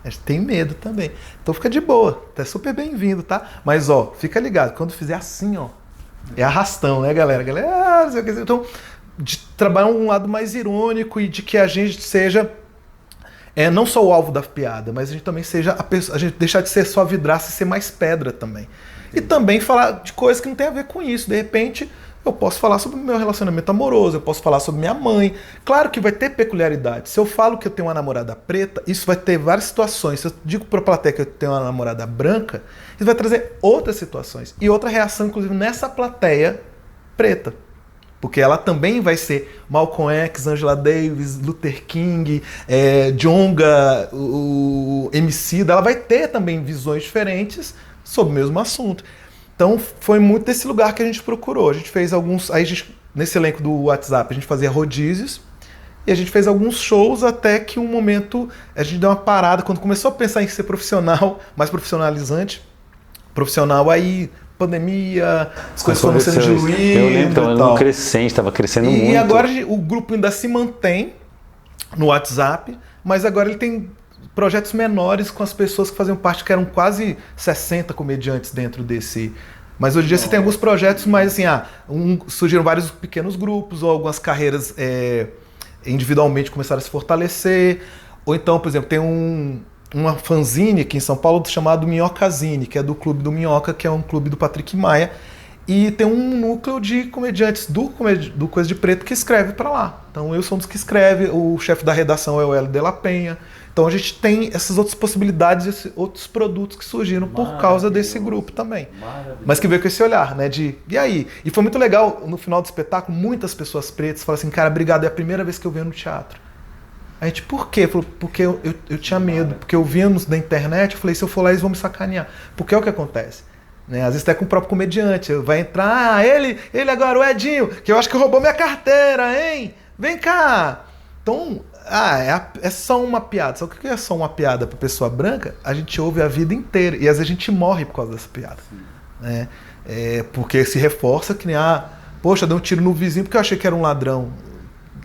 A gente tem medo também. Então fica de boa, tá super bem-vindo, tá? Mas fica ligado, quando fizer assim, é arrastão, né, galera? Não sei o que. Então, de trabalhar um lado mais irônico e de que a gente seja não só o alvo da piada, mas a gente também seja a gente deixar de ser só vidraça e ser mais pedra também. E também falar de coisas que não tem a ver com isso. De repente, eu posso falar sobre o meu relacionamento amoroso, eu posso falar sobre minha mãe. Claro que vai ter peculiaridade. Se eu falo que eu tenho uma namorada preta, isso vai ter várias situações. Se eu digo para a plateia que eu tenho uma namorada branca, isso vai trazer outras situações. E outra reação, inclusive, nessa plateia preta. Porque ela também vai ser Malcolm X, Angela Davis, Luther King, Djonga, o Emicida. Ela vai ter também visões diferentes sobre o mesmo assunto. Então foi muito desse lugar que a gente procurou. A gente fez alguns... Aí nesse elenco do WhatsApp a gente fazia rodízios e a gente fez alguns shows até que um momento a gente deu uma parada. Quando começou a pensar em ser profissional, mais profissionalizante, profissional, aí pandemia, as coisas foram sendo diluídas. Eu lembro, estava crescendo, estava crescendo muito. E agora o grupo ainda se mantém no WhatsApp, mas agora ele tem projetos menores com as pessoas que faziam parte, que eram quase 60 comediantes dentro desse. Mas hoje em dia você tem alguns projetos, mas assim, surgiram vários pequenos grupos, ou algumas carreiras individualmente começaram a se fortalecer. Ou então, por exemplo, tem uma fanzine aqui em São Paulo chamado Minhocazine, que é do Clube do Minhoca, que é um clube do Patrick Maia. E tem um núcleo de comediantes do Coisa de Preto que escreve para lá. Então eu sou um dos que escreve, o chefe da redação é o Hélio de la Penha. Então a gente tem essas outras possibilidades, esses outros produtos que surgiram por causa desse grupo também. Mas que veio com esse olhar, né? E aí? E foi muito legal, no final do espetáculo, muitas pessoas pretas falaram assim, cara, obrigado, é a primeira vez que eu venho no teatro. A gente, por quê? Falou, porque eu tinha medo, porque eu via na internet, eu falei, se eu for lá eles vão me sacanear. Porque é o que acontece. Né? Às vezes até com o próprio comediante, vai entrar, ele agora, o Edinho, que eu acho que roubou minha carteira, hein? Vem cá! Então, é só uma piada. Só que o que é só uma piada para pessoa branca, a gente ouve a vida inteira. E às vezes a gente morre por causa dessa piada. Né? Porque se reforça que nem, poxa, deu um tiro no vizinho porque eu achei que era um ladrão.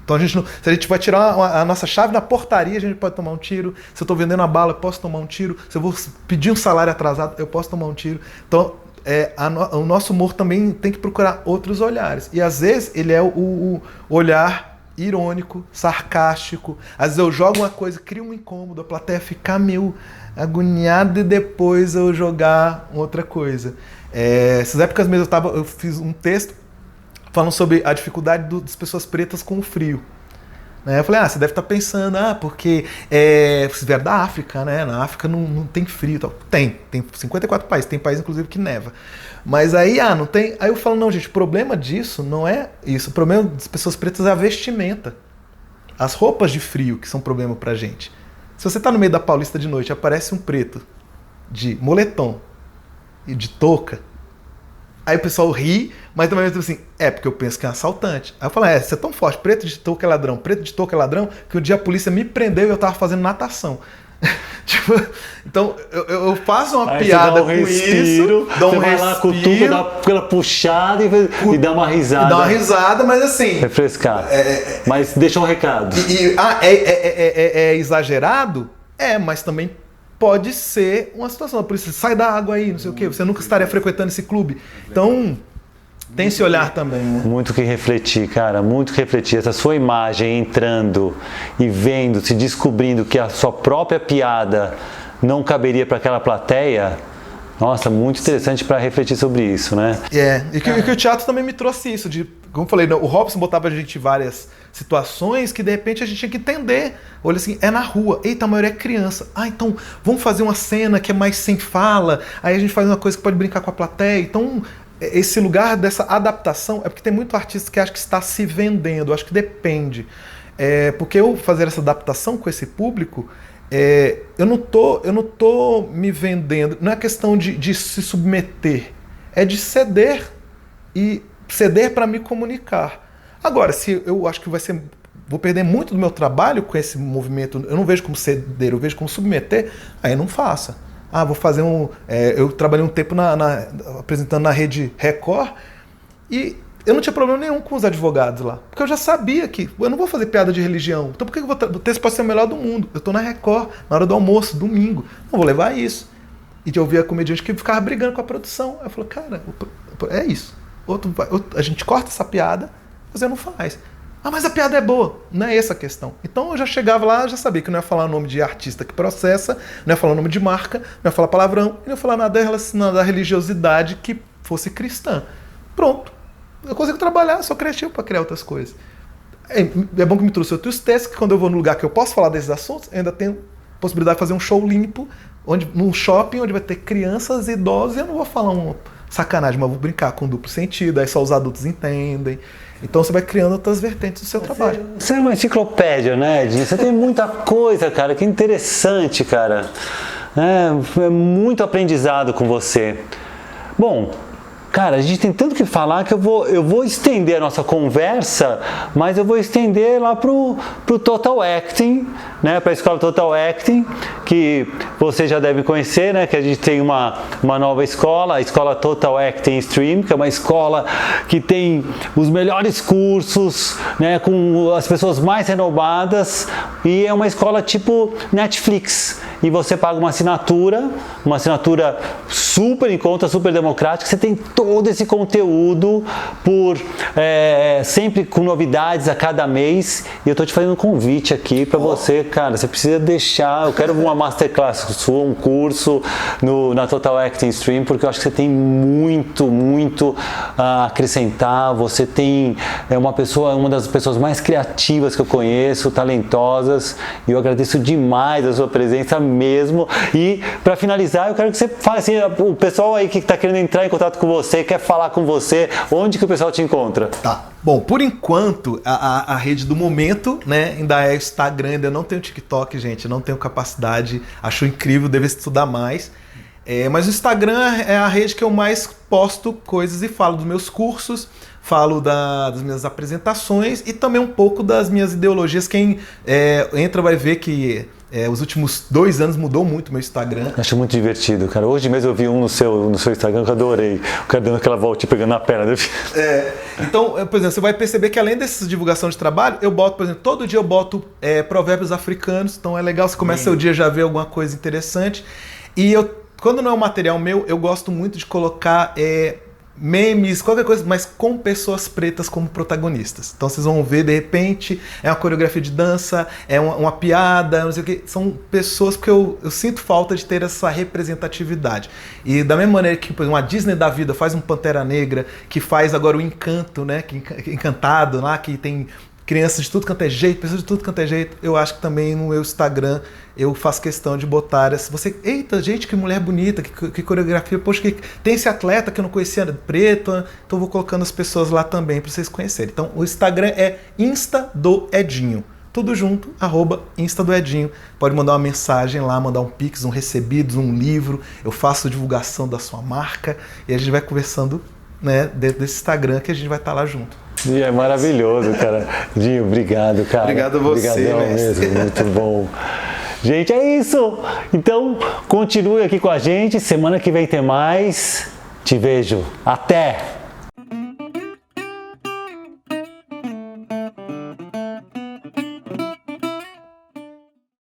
Então se a gente vai tirar a nossa chave na portaria, a gente pode tomar um tiro. Se eu estou vendendo a bala, eu posso tomar um tiro. Se eu vou pedir um salário atrasado, eu posso tomar um tiro. Então o nosso humor também tem que procurar outros olhares. E às vezes ele é o olhar irônico, sarcástico. Às vezes eu jogo uma coisa, crio um incômodo, a plateia fica meio agoniada e depois eu jogar outra coisa. Essas épocas mesmo eu fiz um texto falando sobre a dificuldade das pessoas pretas com o frio. Eu falei, você deve estar pensando, porque você vier da África, né? Na África não tem frio. Tem 54 países, tem país inclusive que neva. Mas aí, não tem. Aí eu falo, não, gente, o problema disso não é isso. O problema das pessoas pretas é a vestimenta. As roupas de frio que são problema pra gente. Se você tá no meio da Paulista de noite, aparece um preto de moletom e de touca, aí o pessoal ri, mas também assim, porque eu penso que é um assaltante. Aí eu falo, você é tão forte, preto de touca é ladrão, preto de touca é ladrão, que um dia a polícia me prendeu e eu tava fazendo natação. Então eu faço uma piada com isso, dou um vai lá com o tubo, dá aquela puxada e dá uma risada. Dá uma risada, mas assim... refrescar. Mas deixa um recado. É exagerado? Mas também pode ser uma situação. Por isso, sai da água aí, não sei o quê. Você nunca estaria frequentando esse clube. Então, tem esse olhar também, né? Muito que refletir, cara. Muito que refletir. Essa sua imagem entrando e vendo, se descobrindo que a sua própria piada não caberia para aquela plateia. Nossa, muito interessante para refletir sobre isso, né? E que o teatro também me trouxe isso. Como eu falei, o Robson botava a gente em várias situações que de repente a gente tinha que entender. Olha assim, na rua. Eita, a maioria é criança. Então vamos fazer uma cena que é mais sem fala. Aí a gente faz uma coisa que pode brincar com a plateia. Então, esse lugar dessa adaptação é porque tem muito artista que acha que está se vendendo. Eu acho que depende. Porque eu fazer essa adaptação com esse público... eu não tô me vendendo, não é questão de se submeter, é de ceder e ceder para me comunicar. Agora, se eu acho que vou perder muito do meu trabalho com esse movimento, eu não vejo como ceder, eu vejo como submeter, aí não faça. Vou fazer eu trabalhei um tempo apresentando na Rede Record e eu não tinha problema nenhum com os advogados lá. Porque eu já sabia que eu não vou fazer piada de religião. Então por que o texto pode ser o melhor do mundo? Eu estou na Record, na hora do almoço, domingo. Não vou levar isso. E eu via comediante que ficava brigando com a produção. Aí eu falei, cara, é isso. A gente corta essa piada, você não faz. Mas a piada é boa. Não é essa a questão. Então eu já chegava lá, já sabia que não ia falar o nome de artista que processa, não ia falar o nome de marca, não ia falar palavrão, e não ia falar nada relacionado à religiosidade que fosse cristã. Pronto. Eu consigo trabalhar, sou criativo para criar outras coisas. É bom que me trouxe outros testes, que quando eu vou num lugar que eu posso falar desses assuntos, eu ainda tenho possibilidade de fazer um show limpo, num shopping onde vai ter crianças e idosos, e eu não vou falar uma sacanagem, mas vou brincar com duplo sentido, aí só os adultos entendem. Então você vai criando outras vertentes do seu trabalho. Você é uma enciclopédia, né, Edinho? Você tem muita coisa, cara, que interessante, cara. É muito aprendizado com você. Bom... Cara, a gente tem tanto que falar que eu vou estender a nossa conversa, mas eu vou estender lá pro Total Acting, né? Para a escola Total Acting, que vocês já devem conhecer, né? Que a gente tem uma nova escola, a escola Total Acting Stream, que é uma escola que tem os melhores cursos, né? Com as pessoas mais renovadas, e é uma escola tipo Netflix. E você paga uma assinatura super em conta, super democrática. Você tem todo esse conteúdo sempre com novidades a cada mês. E eu estou te fazendo um convite aqui para você, cara. Você precisa deixar. Eu quero uma masterclass sua, um curso na Total Acting Stream, porque eu acho que você tem muito a acrescentar. Você tem uma das pessoas mais criativas que eu conheço, talentosas. E eu agradeço demais a sua presença mesmo. E para finalizar, eu quero que você fale assim, o pessoal aí que está querendo entrar em contato com você, quer falar com você, onde que o pessoal te encontra? Tá. Bom, por enquanto, a rede do momento, né, ainda é o Instagram, ainda não tenho TikTok, gente, não tenho capacidade, acho incrível, devo estudar mais. Mas o Instagram é a rede que eu mais posto coisas e falo dos meus cursos, falo das minhas apresentações e também um pouco das minhas ideologias. Quem entra vai ver que os últimos 2 anos mudou muito o meu Instagram. Acho muito divertido, cara. Hoje mesmo eu vi um no seu Instagram que eu adorei. O cara dando aquela volta pegando na perna. Então, por exemplo, você vai perceber que além dessa divulgação de trabalho, eu boto, por exemplo, todo dia eu boto provérbios africanos. Então é legal, você começa seu dia já ver alguma coisa interessante. E quando não é um material meu, eu gosto muito de colocar memes, qualquer coisa, mas com pessoas pretas como protagonistas. Então vocês vão ver, de repente, é uma coreografia de dança, é uma piada, não sei o que. São pessoas, porque eu sinto falta de ter essa representatividade. E da mesma maneira que, por exemplo, uma Disney da vida faz um Pantera Negra, que faz agora o Encanto, né? Encantado lá, que tem crianças de tudo quanto é jeito, pessoas de tudo quanto é jeito. Eu acho que também no meu Instagram eu faço questão de botar eita, gente, que mulher bonita, que coreografia, poxa, que tem esse atleta que eu não conhecia, preto, então eu vou colocando as pessoas lá também para vocês conhecerem. Então o Instagram é Insta do Edinho, tudo junto, @Insta do Edinho. Pode mandar uma mensagem lá, mandar um pix, um recebidos, um livro, eu faço divulgação da sua marca e a gente vai conversando, né, dentro desse Instagram que a gente vai estar lá junto. E é maravilhoso, cara. Dinho, obrigado, cara. Obrigado a você, obrigadão mesmo, muito bom. Gente, é isso. Então, continue aqui com a gente. Semana que vem tem mais. Te vejo. Até!